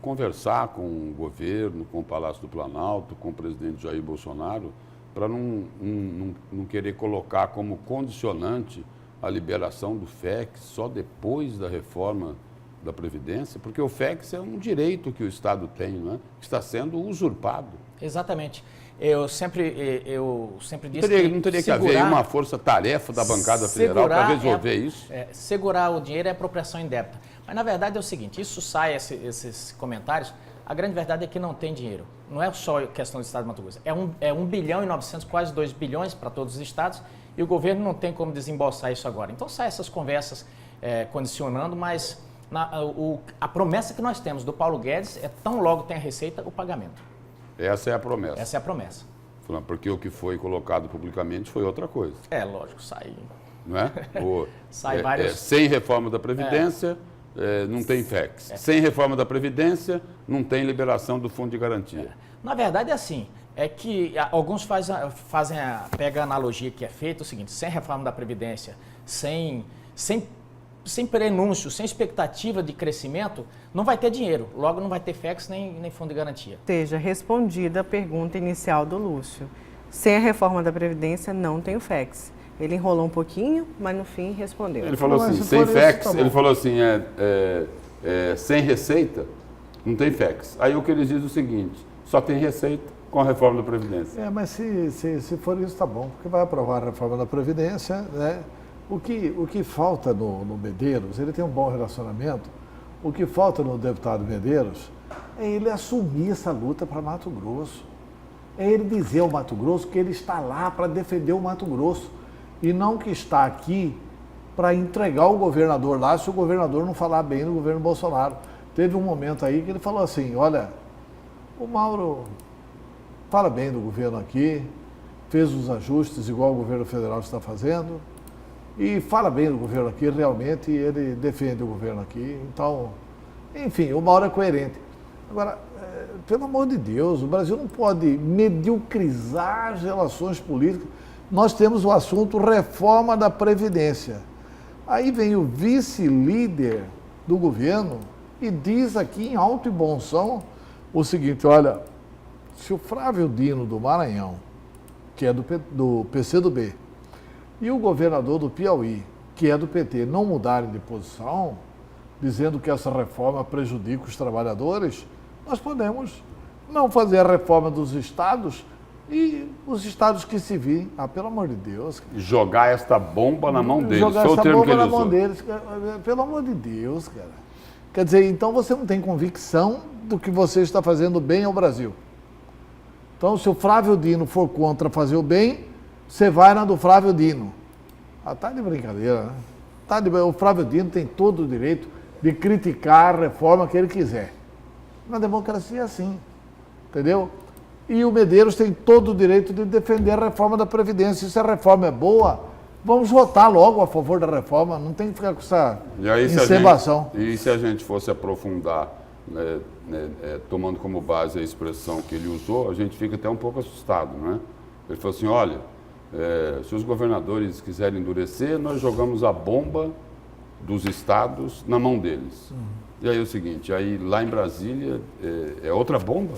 conversar com o governo, com o Palácio do Planalto, com o presidente Jair Bolsonaro, para não querer colocar como condicionante a liberação do FEX só depois da reforma da Previdência? Porque o FEX é um direito que o Estado tem, não é? Que está sendo usurpado. Exatamente. Eu sempre disse que Não teria que haver aí uma força-tarefa da bancada federal para resolver isso? Segurar o dinheiro é apropriação indébita. Mas, na verdade, é o seguinte, isso sai, esses comentários, a grande verdade é que não tem dinheiro. Não é só questão do Estado de Mato Grosso. É 1 bilhão e 900, quase 2 bilhões para todos os estados, e o governo não tem como desembolsar isso agora. Então, sai essas conversas condicionando, mas a promessa que nós temos do Paulo Guedes é tão logo tem a receita, o pagamento. Essa é a promessa. Essa é a promessa. Porque o que foi colocado publicamente foi outra coisa. Lógico, sai. Não é? Sai vários... sem reforma da Previdência, não tem FEX. Sem reforma da Previdência, não tem liberação do Fundo de Garantia. Na verdade é assim, é que alguns pegam a analogia que é feita, o seguinte, sem reforma da Previdência, sem prenúncio, sem expectativa de crescimento, não vai ter dinheiro, logo não vai ter FEX nem Fundo de Garantia. Seja respondida a pergunta inicial do Lúcio. Sem a reforma da Previdência, não tem o FEX. Ele enrolou um pouquinho, mas no fim respondeu. Ele falou assim, sem FEX, ele falou assim, sem receita, não tem FEX. Aí o que eles dizem é o seguinte, só tem receita com a reforma da Previdência. Mas se for isso, tá bom, porque vai aprovar a reforma da Previdência, né? O que falta no Medeiros, ele tem um bom relacionamento, o que falta no deputado Medeiros é ele assumir essa luta para Mato Grosso. É ele dizer ao Mato Grosso que ele está lá para defender o Mato Grosso e não que está aqui para entregar o governador lá se o governador não falar bem do governo Bolsonaro. Teve um momento aí que ele falou assim, olha, o Mauro fala bem do governo aqui, fez os ajustes igual o governo federal está fazendo, e fala bem do governo aqui, realmente, ele defende o governo aqui. Então, enfim, o Mauro é coerente. Agora, pelo amor de Deus, o Brasil não pode mediocrizar as relações políticas. Nós temos o assunto reforma da Previdência. Aí vem o vice-líder do governo e diz aqui em alto e bom som o seguinte, olha, se o Flávio Dino do Maranhão, que é do PCdoB, e o governador do Piauí, que é do PT, não mudarem de posição, dizendo que essa reforma prejudica os trabalhadores, nós podemos não fazer a reforma dos estados e os estados que se virem, pelo amor de Deus. Jogar esta bomba na mão deles, jogar foi o essa termo que bomba ele na mão usou. deles, pelo amor de Deus, cara. Quer dizer, então você não tem convicção do que você está fazendo bem ao Brasil. Então, se o Flávio Dino for contra fazer o bem, você vai na do Flávio Dino. Tá de brincadeira, né? O Flávio Dino tem todo o direito de criticar a reforma que ele quiser. Na democracia é assim, entendeu? E o Medeiros tem todo o direito de defender a reforma da Previdência. Se a reforma é boa, vamos votar logo a favor da reforma, não tem que ficar com essa encebação. E se a gente fosse aprofundar, tomando como base a expressão que ele usou, a gente fica até um pouco assustado, né? Ele falou assim, olha, se os governadores quiserem endurecer, nós jogamos a bomba dos estados na mão deles. E aí é o seguinte, aí lá em Brasília é outra bomba?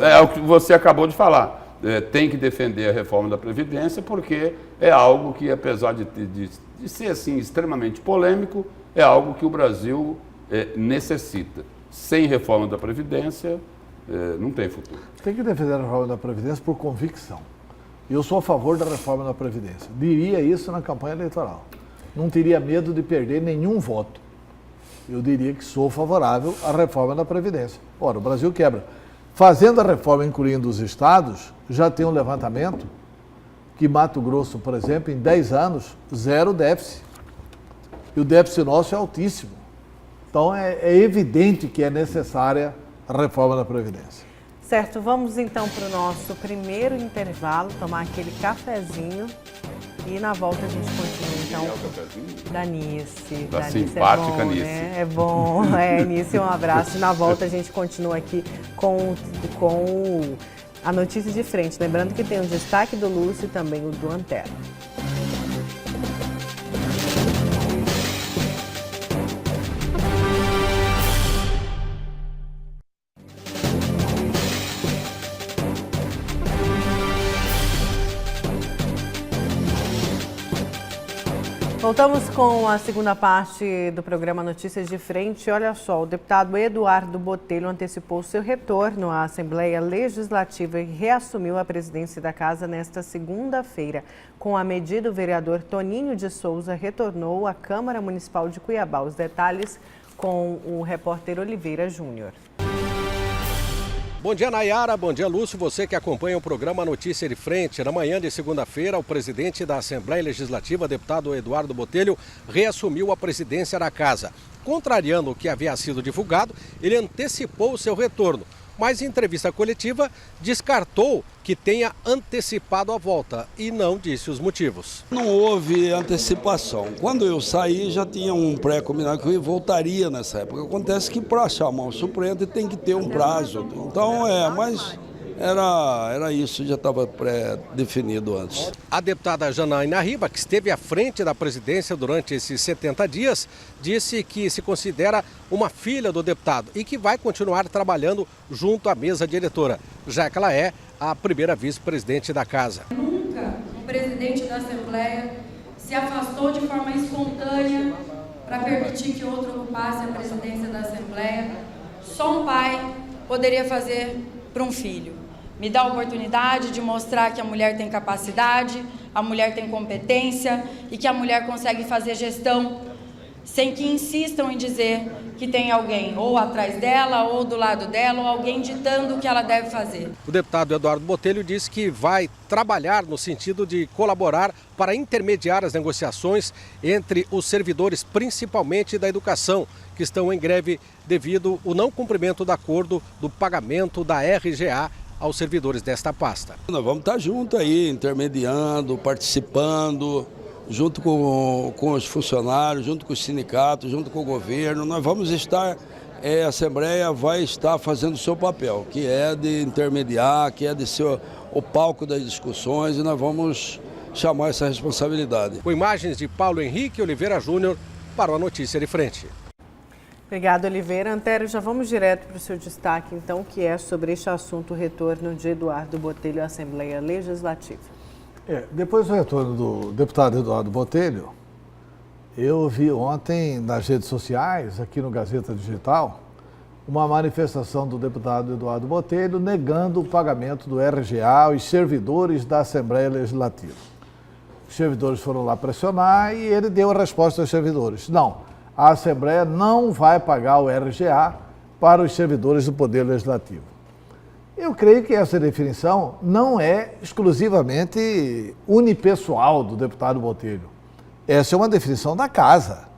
É o que você acabou de falar. Tem que defender a reforma da Previdência porque é algo que, apesar de ser assim, extremamente polêmico, é algo que o Brasil necessita. Sem reforma da Previdência, não tem futuro. Tem que defender a reforma da Previdência por convicção. Eu sou a favor da reforma da Previdência. Diria isso na campanha eleitoral. Não teria medo de perder nenhum voto. Eu diria que sou favorável à reforma da Previdência. Ora, o Brasil quebra. Fazendo a reforma incluindo os estados, já tem um levantamento que Mato Grosso, por exemplo, em 10 anos, 0 déficit. E o déficit nosso é altíssimo. Então é evidente que é necessária a reforma da Previdência. Certo, vamos então para o nosso primeiro intervalo, tomar aquele cafezinho e na volta a gente continua então. Da Nice. Da simpática Nice. Nice. É bom, Nice, um abraço. E na volta a gente continua aqui com a notícia de frente. Lembrando que tem o destaque do Lúcio e também o do Antero. Voltamos com a segunda parte do programa Notícias de Frente. Olha só, o deputado Eduardo Botelho antecipou seu retorno à Assembleia Legislativa e reassumiu a presidência da casa nesta segunda-feira. Com a medida, o vereador Toninho de Souza retornou à Câmara Municipal de Cuiabá. Os detalhes com o repórter Oliveira Júnior. Bom dia, Nayara. Bom dia, Lúcio. Você que acompanha o programa Notícia de Frente. Na manhã de segunda-feira, o presidente da Assembleia Legislativa, deputado Eduardo Botelho, reassumiu a presidência da casa. Contrariando o que havia sido divulgado, ele antecipou o seu retorno, mas em entrevista coletiva descartou que tenha antecipado a volta e não disse os motivos. Não houve antecipação. Quando eu saí já tinha um pré-combinado que eu voltaria nessa época. Acontece que para chamar o suplente tem que ter um prazo. Então mas era isso, já estava pré-definido antes. A deputada Janaína Riba, que esteve à frente da presidência durante esses 70 dias, disse que se considera uma filha do deputado e que vai continuar trabalhando junto à mesa diretora, já que ela é a primeira vice-presidente da casa. Nunca um presidente da Assembleia se afastou de forma espontânea para permitir que outro ocupasse a presidência da Assembleia. Só um pai poderia fazer para um filho. Me dá a oportunidade de mostrar que a mulher tem capacidade, a mulher tem competência e que a mulher consegue fazer gestão sem que insistam em dizer que tem alguém ou atrás dela, ou do lado dela, ou alguém ditando o que ela deve fazer. O deputado Eduardo Botelho disse que vai trabalhar no sentido de colaborar para intermediar as negociações entre os servidores, principalmente da educação, que estão em greve devido ao não cumprimento do acordo do pagamento da RGA aos servidores desta pasta. Nós vamos estar juntos aí, intermediando, participando, junto com os funcionários, junto com os sindicatos, junto com o governo. Nós vamos estar, a Assembleia vai estar fazendo o seu papel, que é de intermediar, que é de ser o palco das discussões, e nós vamos chamar essa responsabilidade. Com imagens de Paulo Henrique Oliveira Júnior para a Notícia de Frente. Obrigada, Oliveira. Antério, já vamos direto para o seu destaque, então, que é sobre este assunto, o retorno de Eduardo Botelho à Assembleia Legislativa. Depois do retorno do deputado Eduardo Botelho, eu vi ontem nas redes sociais, aqui no Gazeta Digital, uma manifestação do deputado Eduardo Botelho negando o pagamento do RGA aos servidores da Assembleia Legislativa. Os servidores foram lá pressionar e ele deu a resposta aos servidores. Não, a Assembleia não vai pagar o RGA para os servidores do Poder Legislativo. Eu creio que essa definição não é exclusivamente unipessoal do deputado Botelho. Essa é uma definição da casa.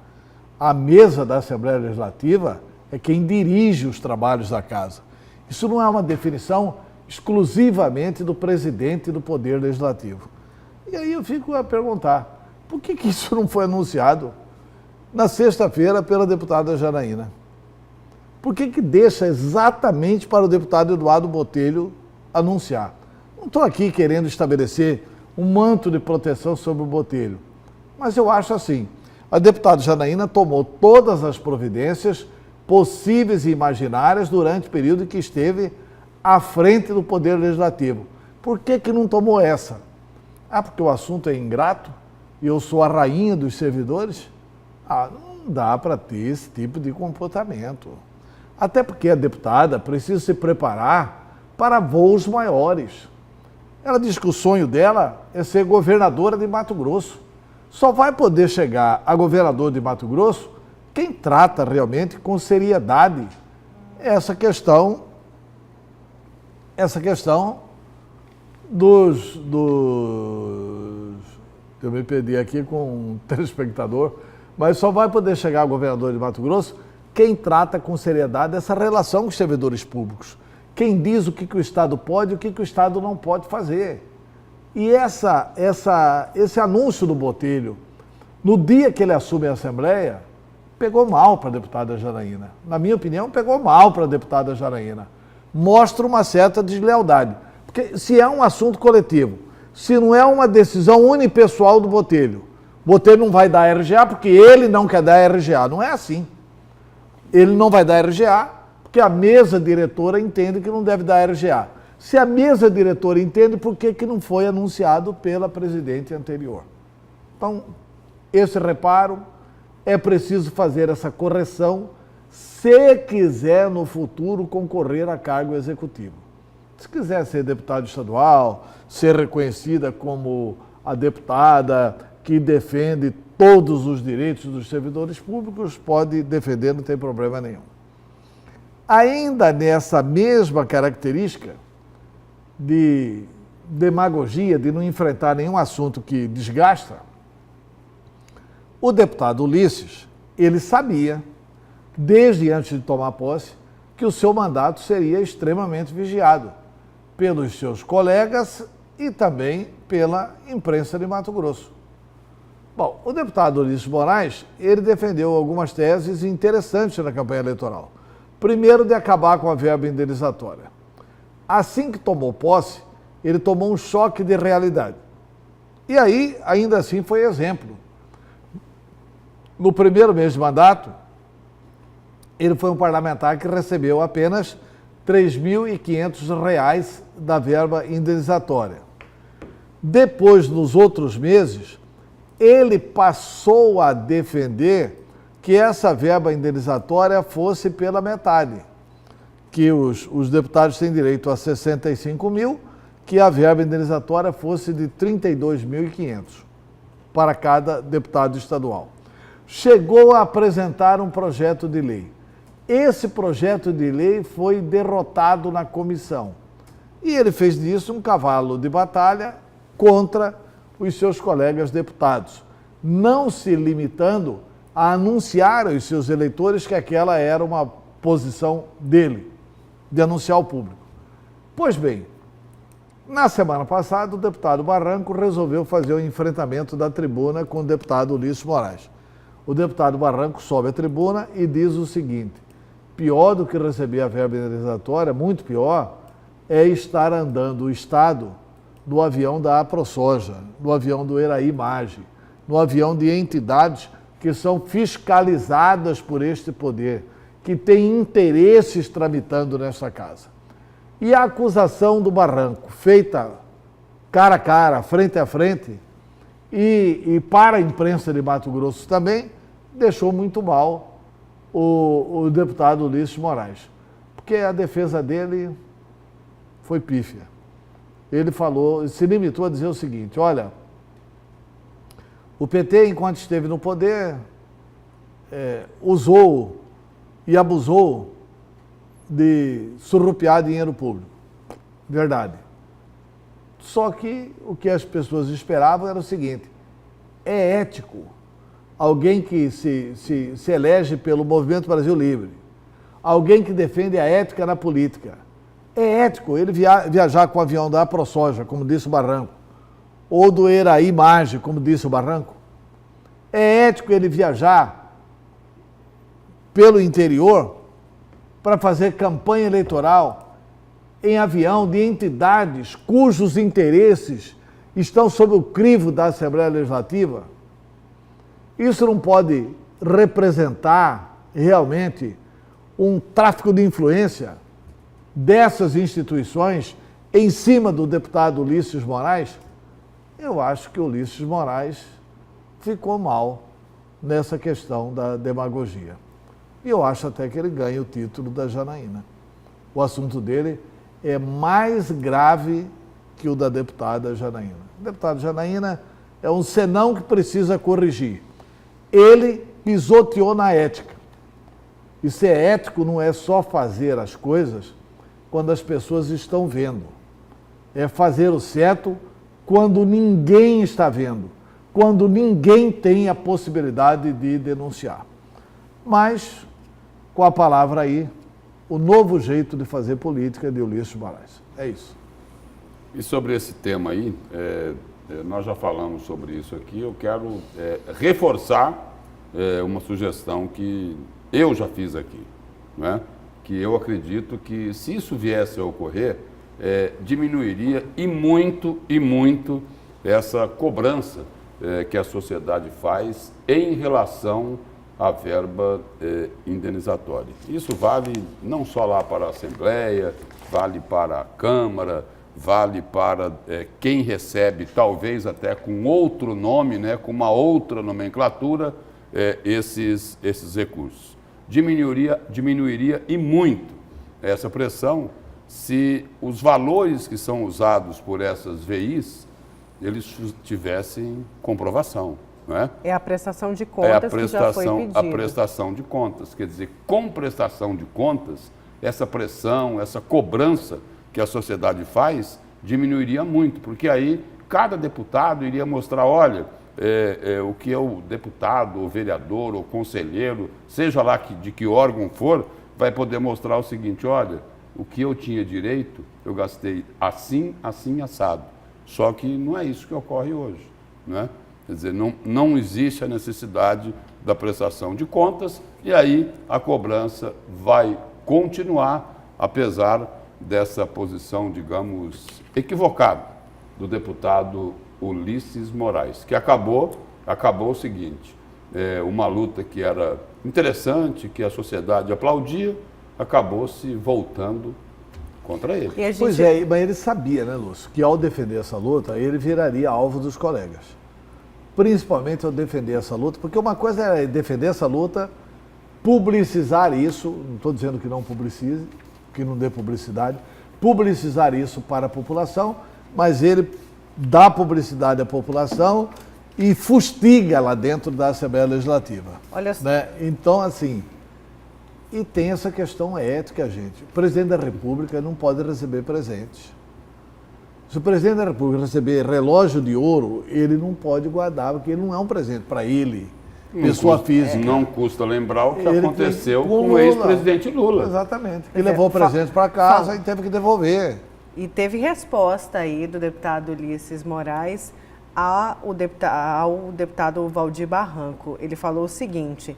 A mesa da Assembleia Legislativa é quem dirige os trabalhos da casa. Isso não é uma definição exclusivamente do presidente do Poder Legislativo. E aí eu fico a perguntar, por que isso não foi anunciado na sexta-feira pela deputada Janaína? Por que deixa exatamente para o deputado Eduardo Botelho anunciar? Não estou aqui querendo estabelecer um manto de proteção sobre o Botelho, mas eu acho assim, a deputada Janaína tomou todas as providências possíveis e imaginárias durante o período em que esteve à frente do Poder Legislativo. Por que não tomou essa? Porque o assunto é ingrato e eu sou a rainha dos servidores? Não dá para ter esse tipo de comportamento. Até porque a deputada precisa se preparar para voos maiores. Ela diz que o sonho dela é ser governadora de Mato Grosso. Só vai poder chegar a governador de Mato Grosso quem trata realmente com seriedade essa questão dos... Eu me perdi aqui com um telespectador, mas só vai poder chegar ao governador de Mato Grosso quem trata com seriedade essa relação com os servidores públicos. Quem diz o que o Estado pode e o que o Estado não pode fazer. E esse anúncio do Botelho, no dia que ele assume a Assembleia, pegou mal para a deputada Janaína. Na minha opinião, pegou mal para a deputada Janaína. Mostra uma certa deslealdade. Porque se é um assunto coletivo, se não é uma decisão unipessoal do Botelho, o Botelho não vai dar RGA porque ele não quer dar RGA. Não é assim. Ele não vai dar RGA porque a mesa diretora entende que não deve dar RGA. Se a mesa diretora entende, por que não foi anunciado pela presidente anterior? Então, esse reparo, é preciso fazer essa correção se quiser no futuro concorrer a cargo executivo. Se quiser ser deputado estadual, ser reconhecida como a deputada que defende todos os direitos dos servidores públicos, pode defender, não tem problema nenhum. Ainda nessa mesma característica de demagogia, de não enfrentar nenhum assunto que desgasta, o deputado Ulisses, ele sabia, desde antes de tomar posse, que o seu mandato seria extremamente vigiado pelos seus colegas e também pela imprensa de Mato Grosso. Bom, o deputado Ulisses Moraes, ele defendeu algumas teses interessantes na campanha eleitoral. Primeiro, de acabar com a verba indenizatória. Assim que tomou posse, ele tomou um choque de realidade. E aí, ainda assim, foi exemplo. No primeiro mês de mandato, ele foi um parlamentar que recebeu apenas R$ 3.500 da verba indenizatória. Depois, nos outros meses, ele passou a defender que essa verba indenizatória fosse pela metade, que os deputados têm direito a 65 mil, que a verba indenizatória fosse de 32.500 para cada deputado estadual. Chegou a apresentar um projeto de lei. Esse projeto de lei foi derrotado na comissão. E ele fez disso um cavalo de batalha contra os seus colegas deputados, não se limitando a anunciar aos seus eleitores que aquela era uma posição dele, de anunciar ao público. Pois bem, na semana passada, o deputado Barranco resolveu fazer o enfrentamento da tribuna com o deputado Ulisses Moraes. O deputado Barranco sobe à tribuna e diz o seguinte: pior do que receber a verba indenizatória, muito pior, é estar andando o Estado no avião da AproSoja, no avião do Eraí Maggi, no avião de entidades que são fiscalizadas por este poder, que têm interesses tramitando nesta casa. E a acusação do Barranco, feita cara a cara, frente a frente, e para a imprensa de Mato Grosso também, deixou muito mal o deputado Ulisses Moraes, porque a defesa dele foi pífia. Ele falou, se limitou a dizer o seguinte: olha, o PT, enquanto esteve no poder, usou e abusou de surrupiar dinheiro público. Verdade. Só que o que as pessoas esperavam era o seguinte: é ético alguém que se elege pelo Movimento Brasil Livre, alguém que defende a ética na política, é ético ele viajar com o avião da AproSoja, como disse o Barranco, ou do Eraí Maggi, como disse o Barranco? É ético ele viajar pelo interior para fazer campanha eleitoral em avião de entidades cujos interesses estão sob o crivo da Assembleia Legislativa? Isso não pode representar realmente um tráfico de influência dessas instituições em cima do deputado Ulisses Moraes? Eu acho que o Ulisses Moraes ficou mal nessa questão da demagogia. E eu acho até que ele ganha o título da Janaína. O assunto dele é mais grave que o da deputada Janaína. A deputada Janaína é um senão que precisa corrigir. Ele pisoteou na ética. E ser ético não é só fazer as coisas quando as pessoas estão vendo. É fazer o certo quando ninguém está vendo, quando ninguém tem a possibilidade de denunciar. Mas, com a palavra aí, o novo jeito de fazer política de Ulisses Moraes. É isso. E sobre esse tema aí, nós já falamos sobre isso aqui, eu quero reforçar uma sugestão que eu já fiz aqui, né? Que eu acredito que, se isso viesse a ocorrer, diminuiria e muito essa cobrança que a sociedade faz em relação à verba indenizatória. Isso vale não só lá para a Assembleia, vale para a Câmara, vale para quem recebe, talvez até com outro nome, né, com uma outra nomenclatura, esses recursos. Diminuiria e muito essa pressão se os valores que são usados por essas VIs, eles tivessem comprovação. Não é? É a prestação de contas que já foi pedido. A prestação de contas. Quer dizer, com prestação de contas, essa pressão, essa cobrança que a sociedade faz, diminuiria muito, porque aí cada deputado iria mostrar, olha, o que é o deputado, o vereador, o conselheiro, seja lá de que órgão for, vai poder mostrar o seguinte, olha, o que eu tinha direito, eu gastei assim, assim, assado. Só que não é isso que ocorre hoje, né? Quer dizer, não existe a necessidade da prestação de contas e aí a cobrança vai continuar, apesar dessa posição, digamos, equivocada do deputado Ulisses Moraes, que acabou o seguinte, uma luta que era interessante, que a sociedade aplaudia, acabou se voltando contra ele. Pois é, mas ele sabia, né, Lúcio, que ao defender essa luta, ele viraria alvo dos colegas. Principalmente ao defender essa luta, porque uma coisa é defender essa luta, publicizar isso, não estou dizendo que não publicize, que não dê publicidade, publicizar isso para a população, mas ele dá publicidade à população e fustiga lá dentro da Assembleia Legislativa. Olha só. Né? Então, assim, e tem essa questão ética, gente. O presidente da República não pode receber presentes. Se o presidente da República receber relógio de ouro, ele não pode guardar, porque ele não é um presente para ele, pessoa física. Não custa lembrar o que aconteceu com o ex-presidente Lula. Exatamente. Ele levou o presente para casa e teve que devolver. E teve resposta aí do deputado Ulisses Moraes ao deputado Valdir Barranco. Ele falou o seguinte,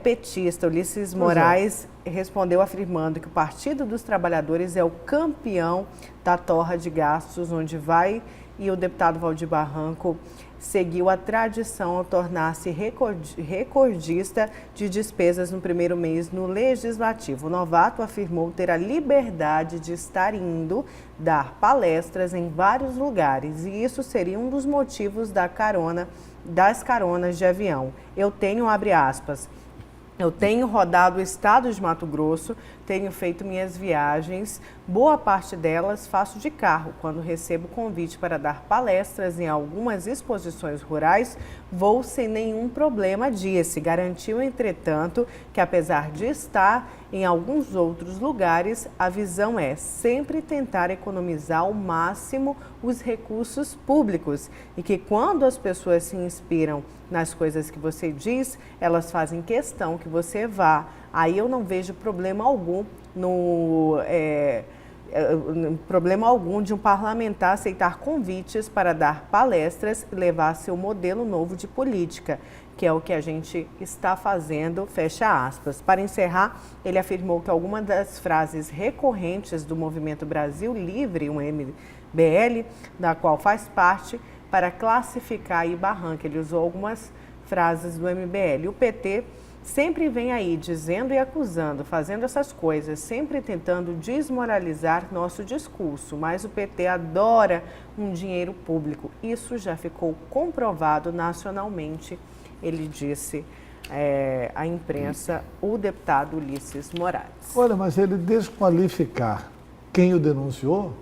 petista, Ulisses Moraes respondeu afirmando que o Partido dos Trabalhadores é o campeão da torra de gastos, onde vai, e o deputado Valdir Barranco seguiu a tradição ao tornar-se recordista de despesas no primeiro mês no Legislativo. O novato afirmou ter a liberdade de estar indo dar palestras em vários lugares e isso seria um dos motivos das caronas de avião. Eu tenho, abre aspas, eu tenho rodado o estado de Mato Grosso, tenho feito minhas viagens, boa parte delas faço de carro. Quando recebo convite para dar palestras em algumas exposições rurais, vou sem nenhum problema, disse. Garantiu, entretanto, que apesar de estar em alguns outros lugares, a visão é sempre tentar economizar ao máximo os recursos públicos e que quando as pessoas se inspiram nas coisas que você diz, elas fazem questão que você vá. Aí eu não vejo problema algum de um parlamentar aceitar convites para dar palestras e levar seu modelo novo de política, que é o que a gente está fazendo, fecha aspas. Para encerrar, ele afirmou que algumas das frases recorrentes do Movimento Brasil Livre, um MBL, da qual faz parte, para classificar aí Barranco. Ele usou algumas frases do MBL. O PT sempre vem aí dizendo e acusando, fazendo essas coisas, sempre tentando desmoralizar nosso discurso, mas o PT adora um dinheiro público. Isso já ficou comprovado nacionalmente, ele disse à imprensa, o deputado Ulisses Moraes. Olha, mas ele desqualificar quem o denunciou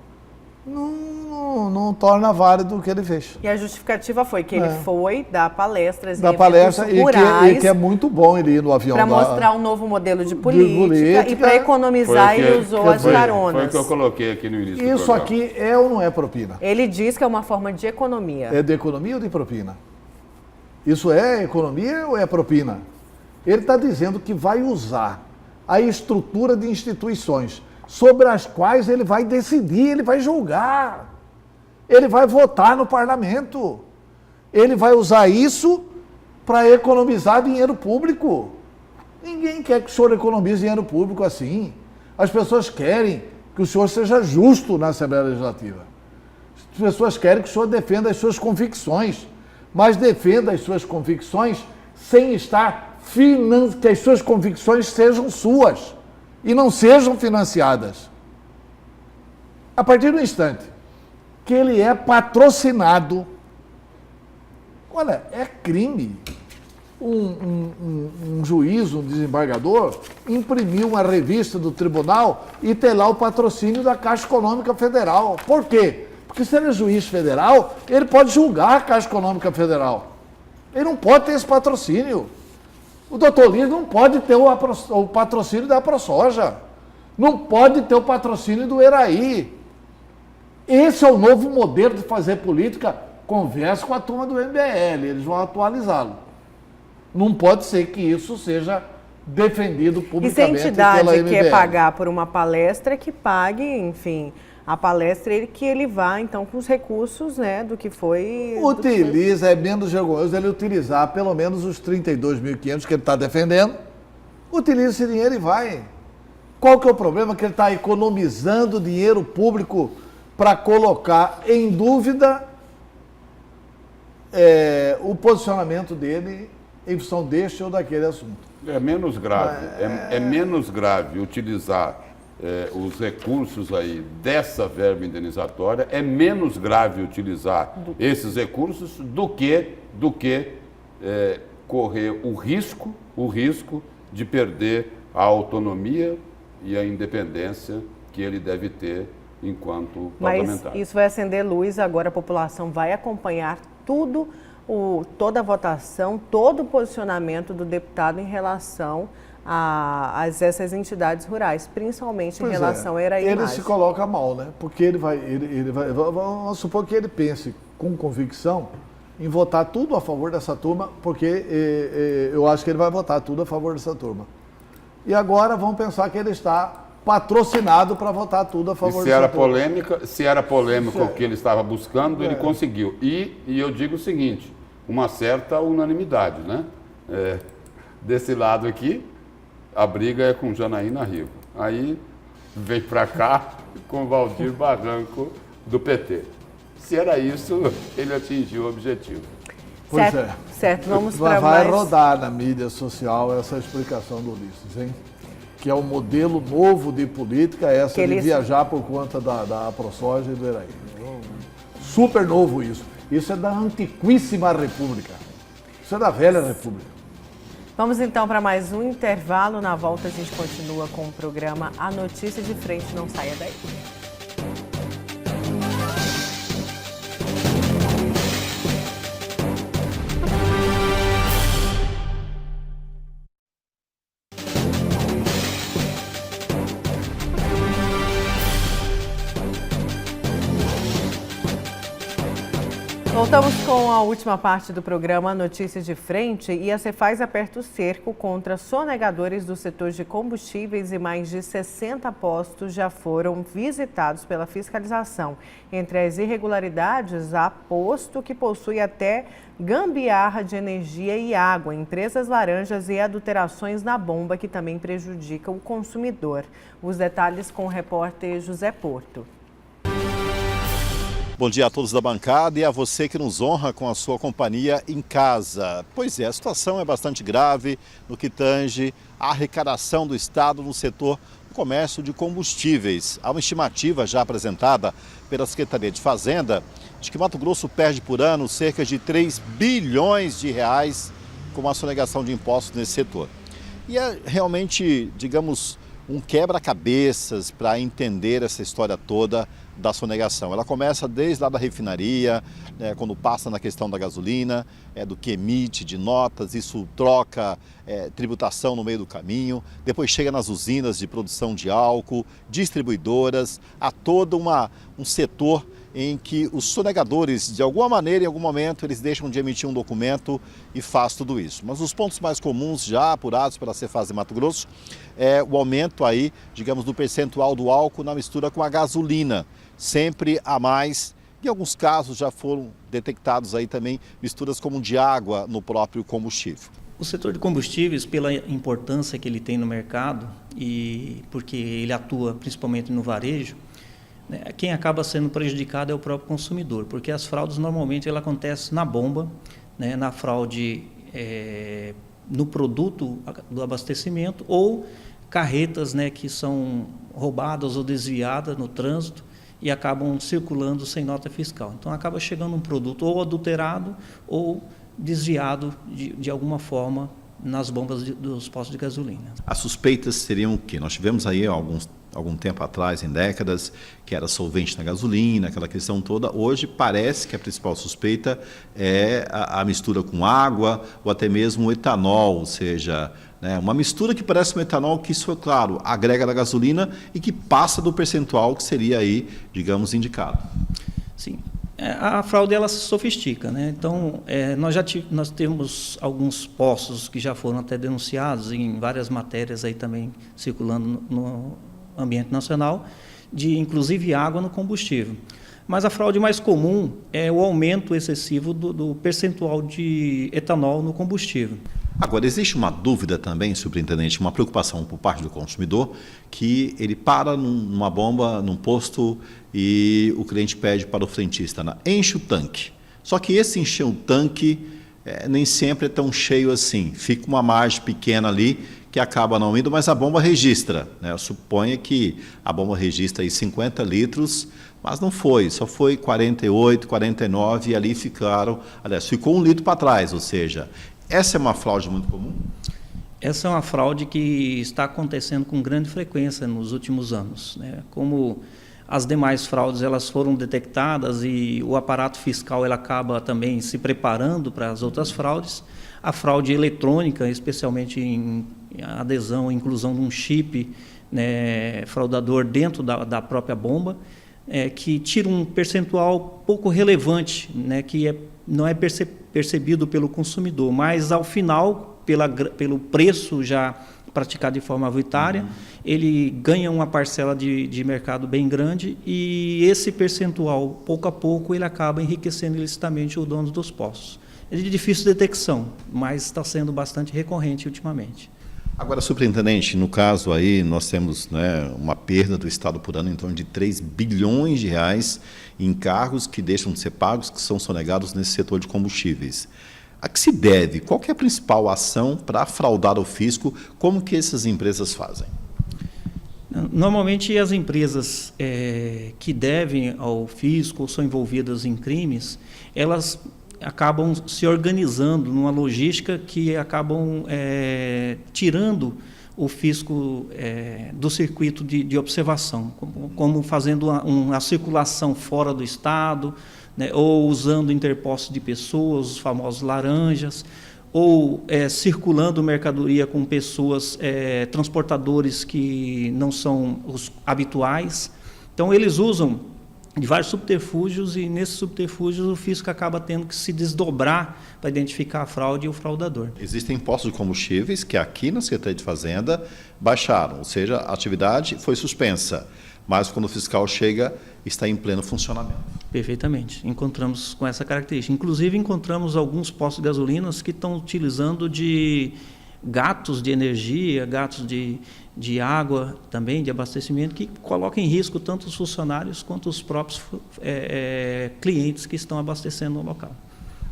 não torna válido o que ele fez. E a justificativa foi que ele foi dar palestras em eventos rurais. E que é muito bom ele ir no avião. Para mostrar um novo modelo de política e para economizar ele usou as caronas. Foi o que eu coloquei aqui no início. Isso aqui é ou não é propina? Ele diz que é uma forma de economia. É de economia ou de propina? Isso é economia ou é propina? Ele está dizendo que vai usar a estrutura de instituições sobre as quais ele vai decidir, ele vai julgar, ele vai votar no parlamento, ele vai usar isso para economizar dinheiro público. Ninguém quer que o senhor economize dinheiro público assim. As pessoas querem que o senhor seja justo na Assembleia Legislativa. As pessoas querem que o senhor defenda as suas convicções, mas defenda as suas convicções sem estar que as suas convicções sejam suas e não sejam financiadas. A partir do instante que ele é patrocinado. Olha, é crime um juiz, um desembargador, imprimir uma revista do tribunal e ter lá o patrocínio da Caixa Econômica Federal. Por quê? Porque se ele é juiz federal, ele pode julgar a Caixa Econômica Federal. Ele não pode ter esse patrocínio. O doutor Lira não pode ter o patrocínio da ProSoja. Não pode ter o patrocínio do Eraí. Esse é o novo modelo de fazer política. Converse com a turma do MBL, eles vão atualizá-lo. Não pode ser que isso seja defendido publicamente pela MBL. E se a entidade quer pagar por uma palestra, que pague, enfim, a palestra que ele vá, então, com os recursos, né, do que foi... É menos vergonhoso ele utilizar pelo menos os 32.500 que ele está defendendo. Utiliza esse dinheiro e vai. Qual que é o problema? Que ele está economizando dinheiro público para colocar em dúvida o posicionamento dele em função deste ou daquele assunto. É menos grave, é menos grave utilizar os recursos aí dessa verba indenizatória, é menos grave utilizar esses recursos do que correr o risco de perder a autonomia e a independência que ele deve ter enquanto parlamentar. Mas isso vai acender luz, agora a população vai acompanhar toda a votação, todo o posicionamento do deputado em relação a essas entidades rurais, principalmente em relação a Eraí. Ele se coloca mal, né? Porque ele vai, vamos supor que ele pense com convicção em votar tudo a favor dessa turma, porque eu acho que ele vai votar tudo a favor dessa turma. E agora vamos pensar que ele está patrocinado para votar tudo a favor dessa turma. Se era polêmica o que ele estava buscando, ele conseguiu. E eu digo o seguinte, uma certa unanimidade, né? Desse lado aqui, a briga é com Janaína Rivo. Aí vem para cá com Valdir Barranco do PT. Se era isso, ele atingiu o objetivo. Pois certo, vamos para mais... Vai rodar na mídia social essa explicação do Ulisses, hein? Que é um modelo novo de política, de viajar por conta da ProSoja e do Eraí. Super novo isso. Isso é da antiquíssima República. Isso é da velha República. Vamos então para mais um intervalo. Na volta a gente continua com o programa A Notícia de Frente. Não saia daí. Voltamos com a última parte do programa Notícias de Frente e a Cefaz aperta o cerco contra sonegadores do setor de combustíveis e mais de 60 postos já foram visitados pela fiscalização. Entre as irregularidades, há posto que possui até gambiarra de energia e água, empresas laranjas e adulterações na bomba que também prejudicam o consumidor. Os detalhes com o repórter José Porto. Bom dia a todos da bancada e a você que nos honra com a sua companhia em casa. Pois é, a situação é bastante grave no que tange a arrecadação do Estado no setor do comércio de combustíveis. Há uma estimativa já apresentada pela Secretaria de Fazenda de que Mato Grosso perde por ano cerca de 3 bilhões de reais com a sonegação de impostos nesse setor. E é realmente, digamos, um quebra-cabeças para entender essa história toda da sonegação. Ela começa desde lá da refinaria, quando passa na questão da gasolina, do que emite de notas, isso troca tributação no meio do caminho, depois chega nas usinas de produção de álcool, distribuidoras, há todo um setor em que os sonegadores, de alguma maneira, em algum momento, eles deixam de emitir um documento e faz tudo isso. Mas os pontos mais comuns, já apurados pela Cefaz de Mato Grosso, é o aumento aí, digamos, do percentual do álcool na mistura com a gasolina, sempre a mais. Em alguns casos já foram detectados aí também misturas como de água no próprio combustível. O setor de combustíveis, pela importância que ele tem no mercado e porque ele atua principalmente no varejo, quem acaba sendo prejudicado é o próprio consumidor, porque as fraudes normalmente ela acontece na bomba, na fraude no produto do abastecimento ou carretas que são roubadas ou desviadas no trânsito e acabam circulando sem nota fiscal. Então acaba chegando um produto ou adulterado ou desviado de alguma forma nas bombas dos postos de gasolina. As suspeitas seriam o quê? Nós tivemos aí algum tempo atrás, em décadas, que era solvente na gasolina, aquela questão toda. Hoje parece que a principal suspeita é a mistura com água ou até mesmo o etanol, ou seja, né, uma mistura que parece um etanol que, isso, claro, agrega na gasolina e que passa do percentual que seria aí, digamos, indicado. Sim. A fraude ela se sofistica, né? Então, nós temos alguns postos que já foram até denunciados em várias matérias aí também circulando no ambiente nacional, de inclusive água no combustível. Mas a fraude mais comum é o aumento excessivo do percentual de etanol no combustível. Agora, existe uma dúvida também, superintendente, uma preocupação por parte do consumidor, que ele para numa bomba, num posto, e o cliente pede para o frentista, enche o tanque. Só que esse encher o tanque nem sempre é tão cheio assim. Fica uma margem pequena ali que acaba não indo, mas a bomba registra, né? Suponha que a bomba registra aí 50 litros, mas não foi, só foi 48, 49 e ali ficou 1 litro para trás, ou seja, essa é uma fraude muito comum? Essa é uma fraude que está acontecendo com grande frequência nos últimos anos, né? Como as demais fraudes elas foram detectadas e o aparato fiscal ele acaba também se preparando para as outras fraudes, a fraude eletrônica, especialmente em adesão, inclusão de um chip, né, fraudador dentro da própria bomba, que tira um percentual pouco relevante, né, que não é percebido pelo consumidor, mas ao final, pelo preço já praticado de forma voluntária, ele ganha uma parcela de mercado bem grande e esse percentual, pouco a pouco, ele acaba enriquecendo ilicitamente o dono dos postos. É de difícil detecção, mas está sendo bastante recorrente ultimamente. Agora, superintendente, no caso aí, nós temos, né, uma perda do Estado por ano em torno de 3 bilhões de reais em encargos que deixam de ser pagos, que são sonegados nesse setor de combustíveis. A que se deve? Qual que é a principal ação para fraudar o fisco? Como que essas empresas fazem? Normalmente, as empresas que devem ao fisco ou são envolvidas em crimes, elas acabam se organizando numa logística que acabam tirando o fisco do circuito de observação, como fazendo uma circulação fora do Estado, né, ou usando interpostos de pessoas, os famosos laranjas, ou circulando mercadoria com pessoas, transportadores que não são os habituais. Então, eles usam de vários subterfúgios e, nesses subterfúgios, o fisco acaba tendo que se desdobrar para identificar a fraude e o fraudador. Existem postos de combustíveis que aqui na Secretaria de Fazenda baixaram, ou seja, a atividade foi suspensa, mas quando o fiscal chega, está em pleno funcionamento. Perfeitamente. Encontramos com essa característica. Inclusive, encontramos alguns postos de gasolinas que estão utilizando de gatos de energia, gatos de água também, de abastecimento, que colocam em risco tanto os funcionários quanto os próprios clientes que estão abastecendo no local.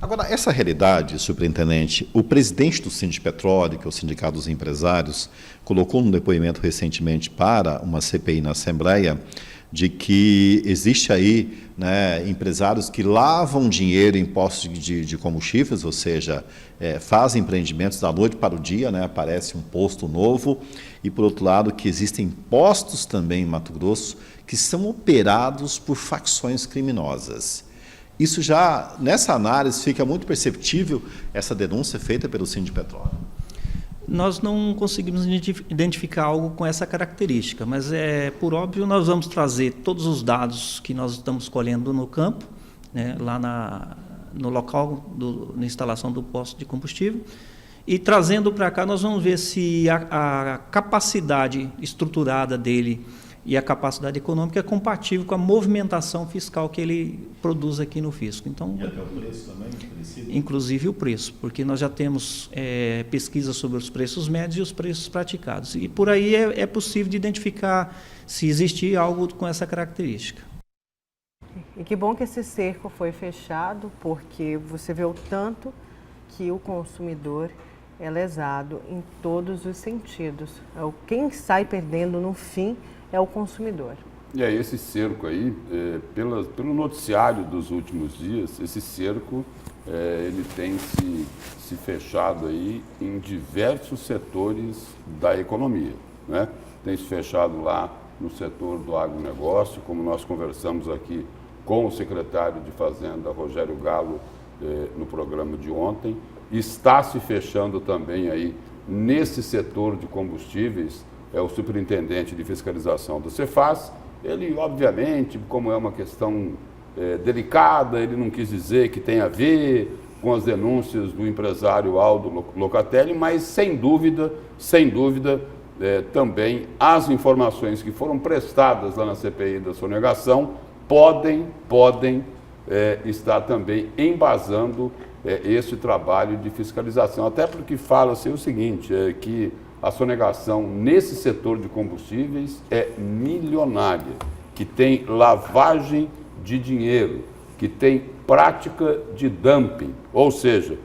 Agora, essa realidade, superintendente, o presidente do Sindipetróleo, que é o Sindicato dos Empresários, colocou num depoimento recentemente para uma CPI na Assembleia, de que existe aí, né, empresários que lavam dinheiro em postos de combustíveis, ou seja, fazem empreendimentos da noite para o dia, né, aparece um posto novo, e por outro lado que existem postos também em Mato Grosso que são operados por facções criminosas. Isso já, nessa análise, fica muito perceptível essa denúncia feita pelo Sindipetróleo. Nós não conseguimos identificar algo com essa característica, mas, por óbvio, nós vamos trazer todos os dados que nós estamos colhendo no campo, né, lá no local na instalação do posto de combustível, e trazendo para cá nós vamos ver se a capacidade estruturada dele e a capacidade econômica é compatível com a movimentação fiscal que ele produz aqui no fisco. Então, e até o preço também? Inclusive o preço, porque nós já temos pesquisas sobre os preços médios e os preços praticados. E por aí é possível de identificar se existir algo com essa característica. E que bom que esse cerco foi fechado, porque você vê o tanto que o consumidor é lesado em todos os sentidos. Quem sai perdendo no fim é o consumidor. E aí esse cerco aí, pelo noticiário dos últimos dias, esse cerco ele tem se fechado aí em diversos setores da economia, né? Tem se fechado lá no setor do agronegócio, como nós conversamos aqui com o secretário de Fazenda, Rogério Galo, no programa de ontem. Está se fechando também aí nesse setor de combustíveis, o superintendente de fiscalização do Cefaz. Ele, obviamente, como é uma questão delicada, ele não quis dizer que tem a ver com as denúncias do empresário Aldo Locatelli, mas sem dúvida, também as informações que foram prestadas lá na CPI da sonegação podem estar também embasando esse trabalho de fiscalização. Até porque fala-se o seguinte, que a sonegação nesse setor de combustíveis é milionária, que tem lavagem de dinheiro, que tem prática de dumping, ou seja,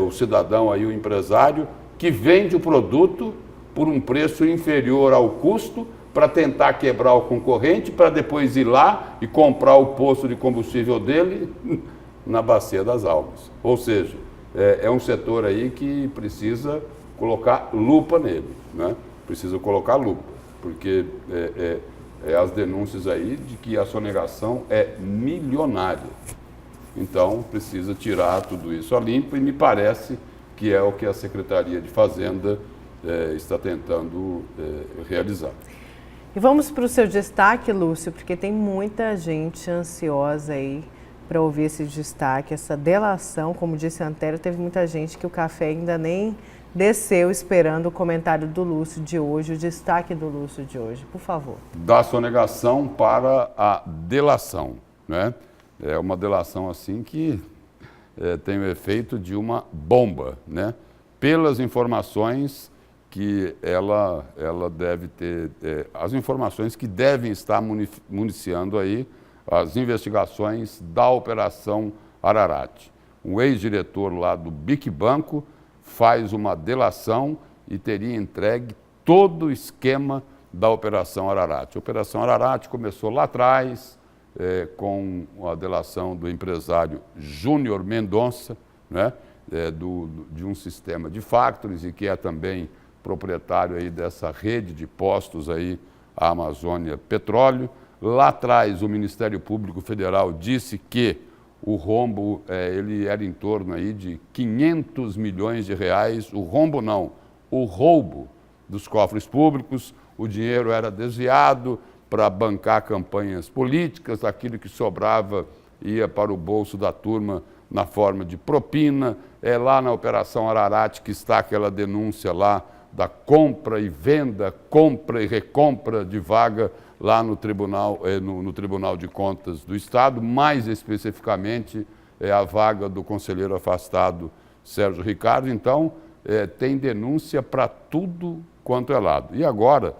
o cidadão aí, o empresário, que vende o produto por um preço inferior ao custo para tentar quebrar o concorrente, para depois ir lá e comprar o posto de combustível dele na Bacia das Almas. Ou seja, é um setor aí que precisa colocar lupa nele, né? Precisa colocar lupa, porque as denúncias aí de que a sonegação é milionária. Então, precisa tirar tudo isso a limpo e me parece que é o que a Secretaria de Fazenda está tentando realizar. E vamos para o seu destaque, Lúcio, porque tem muita gente ansiosa aí para ouvir esse destaque, essa delação. Como disse a Antério, teve muita gente que o café ainda nem desceu esperando o comentário do Lúcio de hoje, o destaque do Lúcio de hoje, por favor. Da sonegação para a delação, né? É uma delação assim que tem o efeito de uma bomba, né? Pelas informações que ela deve ter, as informações que devem estar municiando aí as investigações da Operação Ararat. Um ex-diretor lá do BIC Banco faz uma delação e teria entregue todo o esquema da Operação Ararat. A Operação Ararat começou lá atrás, com a delação do empresário Júnior Mendonça, né, de um sistema de factories e que é também proprietário aí dessa rede de postos aí, a Amazônia Petróleo. Lá atrás, o Ministério Público Federal disse que o rombo ele era em torno aí de 500 milhões de reais. O rombo não, o roubo dos cofres públicos. O dinheiro era desviado para bancar campanhas políticas, aquilo que sobrava ia para o bolso da turma na forma de propina. É lá na Operação Ararat que está aquela denúncia lá da compra e venda, compra e recompra de vaga lá no Tribunal de Contas do Estado, mais especificamente a vaga do conselheiro afastado Sérgio Ricardo. Então, tem denúncia para tudo quanto é lado. E agora,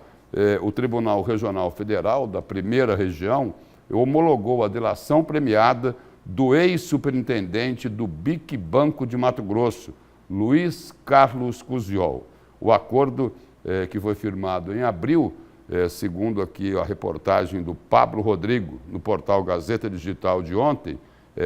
o Tribunal Regional Federal da Primeira Região homologou a delação premiada do ex-superintendente do BIC Banco de Mato Grosso, Luiz Carlos Cusiol. O acordo que foi firmado em abril, segundo aqui a reportagem do Pablo Rodrigo, no portal Gazeta Digital de ontem,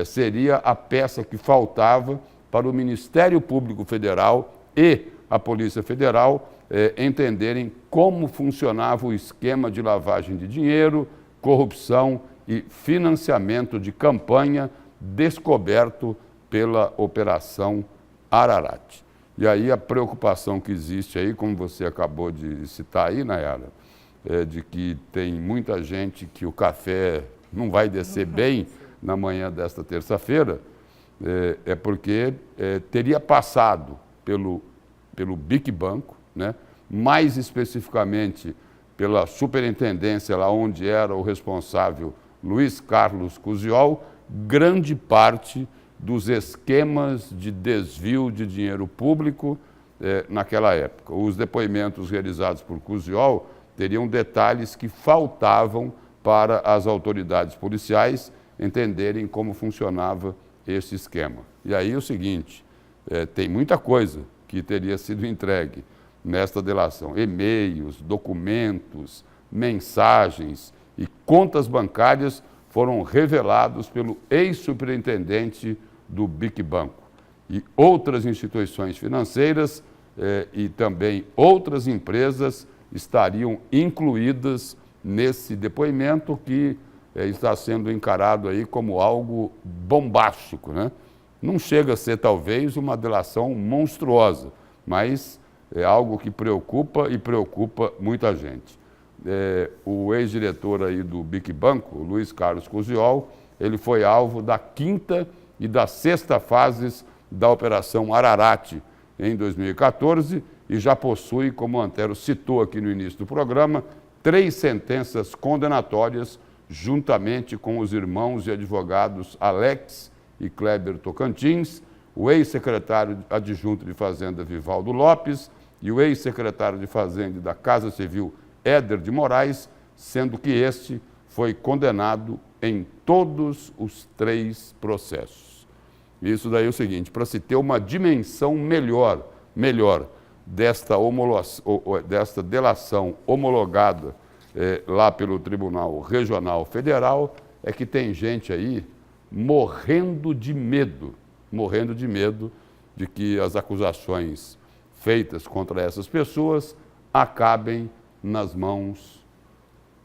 seria a peça que faltava para o Ministério Público Federal e a Polícia Federal entenderem como funcionava o esquema de lavagem de dinheiro, corrupção e financiamento de campanha descoberto pela Operação Ararat. E aí a preocupação que existe aí, como você acabou de citar aí, Nayara, de que tem muita gente que o café não vai descer bem na manhã desta terça-feira, porque teria passado pelo BIC Banco, né? Mais especificamente pela superintendência, lá onde era o responsável Luiz Carlos Cusiol, grande parte dos esquemas de desvio de dinheiro público naquela época. Os depoimentos realizados por Cusiol teriam detalhes que faltavam para as autoridades policiais entenderem como funcionava esse esquema. E aí o seguinte, tem muita coisa que teria sido entregue nesta delação, e-mails, documentos, mensagens e contas bancárias foram revelados pelo ex-superintendente do BIC Banco. E outras instituições financeiras e também outras empresas estariam incluídas nesse depoimento que está sendo encarado aí como algo bombástico, né? Não chega a ser talvez uma delação monstruosa, mas é algo que preocupa e preocupa muita gente. O ex-diretor aí do BIC Banco, Luiz Carlos Cusiol, ele foi alvo da 5ª e da 6ª fases da Operação Ararate em 2014 e já possui, como o Antero citou aqui no início do programa, 3 sentenças condenatórias juntamente com os irmãos e advogados Alex e Kleber Tocantins, o ex-secretário adjunto de Fazenda Vivaldo Lopes e o ex-secretário de Fazenda da Casa Civil Éder de Moraes, sendo que este foi condenado em todos os 3 processos. Isso daí é o seguinte, para se ter uma dimensão melhor desta delação homologada lá pelo Tribunal Regional Federal, é que tem gente aí morrendo de medo de que as acusações feitas contra essas pessoas acabem nas mãos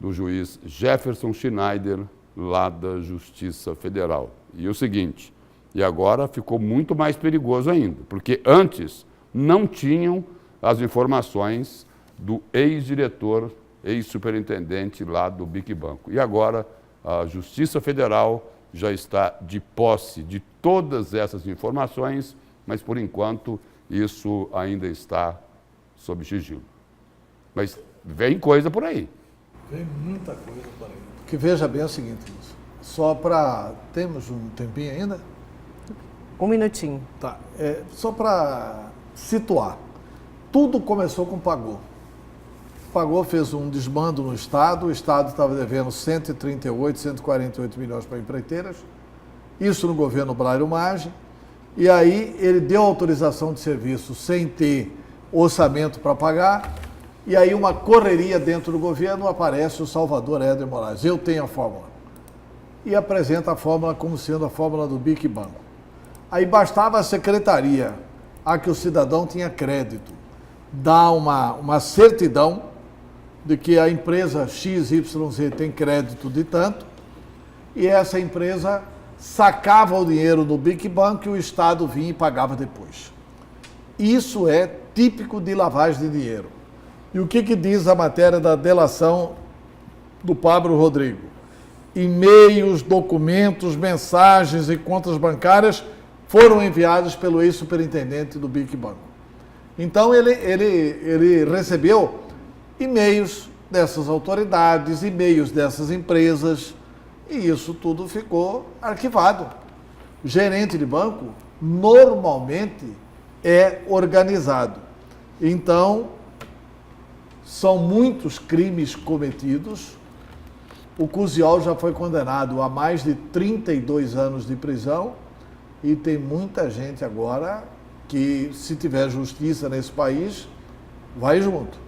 do juiz Jefferson Schneider, lá da Justiça Federal. E o seguinte, e agora ficou muito mais perigoso ainda, porque antes não tinham as informações do ex-diretor, ex-superintendente lá do BIC Banco. E agora a Justiça Federal já está de posse de todas essas informações, mas por enquanto isso ainda está sob sigilo. Mas vem coisa por aí. Vem muita coisa por aí. Porque veja bem o seguinte, só para... Temos um tempinho ainda? 1 minutinho. Tá. Só para situar. Tudo começou com o Pagou. O Pagou fez um desmando no Estado, o Estado estava devendo 138, 148 milhões para empreiteiras, isso no governo Braulio Maggi, e aí ele deu autorização de serviço sem ter orçamento para pagar, e aí uma correria dentro do governo, aparece o Salvador Éder Moraes. Eu tenho a fórmula. E apresenta a fórmula como sendo a fórmula do BIC Banco. Aí bastava a secretaria, a que o cidadão tinha crédito, dar uma certidão de que a empresa XYZ tem crédito de tanto, e essa empresa sacava o dinheiro do BIC Banco e o Estado vinha e pagava depois. Isso é típico de lavagem de dinheiro. E o que diz a matéria da delação do Pablo Rodrigo? E-mails, documentos, mensagens e contas bancárias foram enviados pelo ex-superintendente do BIC Banco. Então ele recebeu e-mails dessas autoridades, e-mails dessas empresas, e isso tudo ficou arquivado. O gerente de banco normalmente é organizado. Então, são muitos crimes cometidos. O Cusiol já foi condenado a mais de 32 anos de prisão e tem muita gente agora que, se tiver justiça nesse país, vai junto.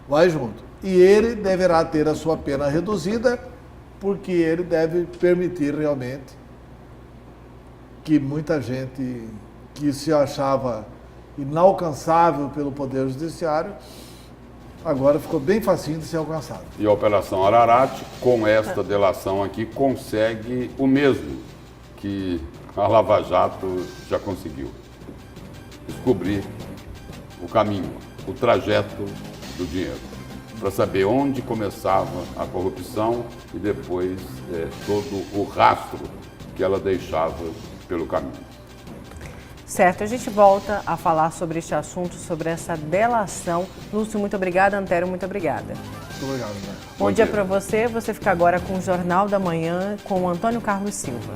Vai junto. E ele deverá ter a sua pena reduzida, porque ele deve permitir realmente que muita gente que se achava inalcançável pelo Poder Judiciário, agora ficou bem facinho de ser alcançado. E a Operação Ararate, com esta delação aqui, consegue o mesmo que a Lava Jato já conseguiu. Descobrir o caminho, o trajeto do dinheiro, para saber onde começava a corrupção e depois todo o rastro que ela deixava pelo caminho. Certo, a gente volta a falar sobre este assunto, sobre essa delação. Lúcio, muito obrigada. Antero, muito obrigada. Muito obrigado, né? Bom dia para você. Você fica agora com o Jornal da Manhã com o Antônio Carlos Silva.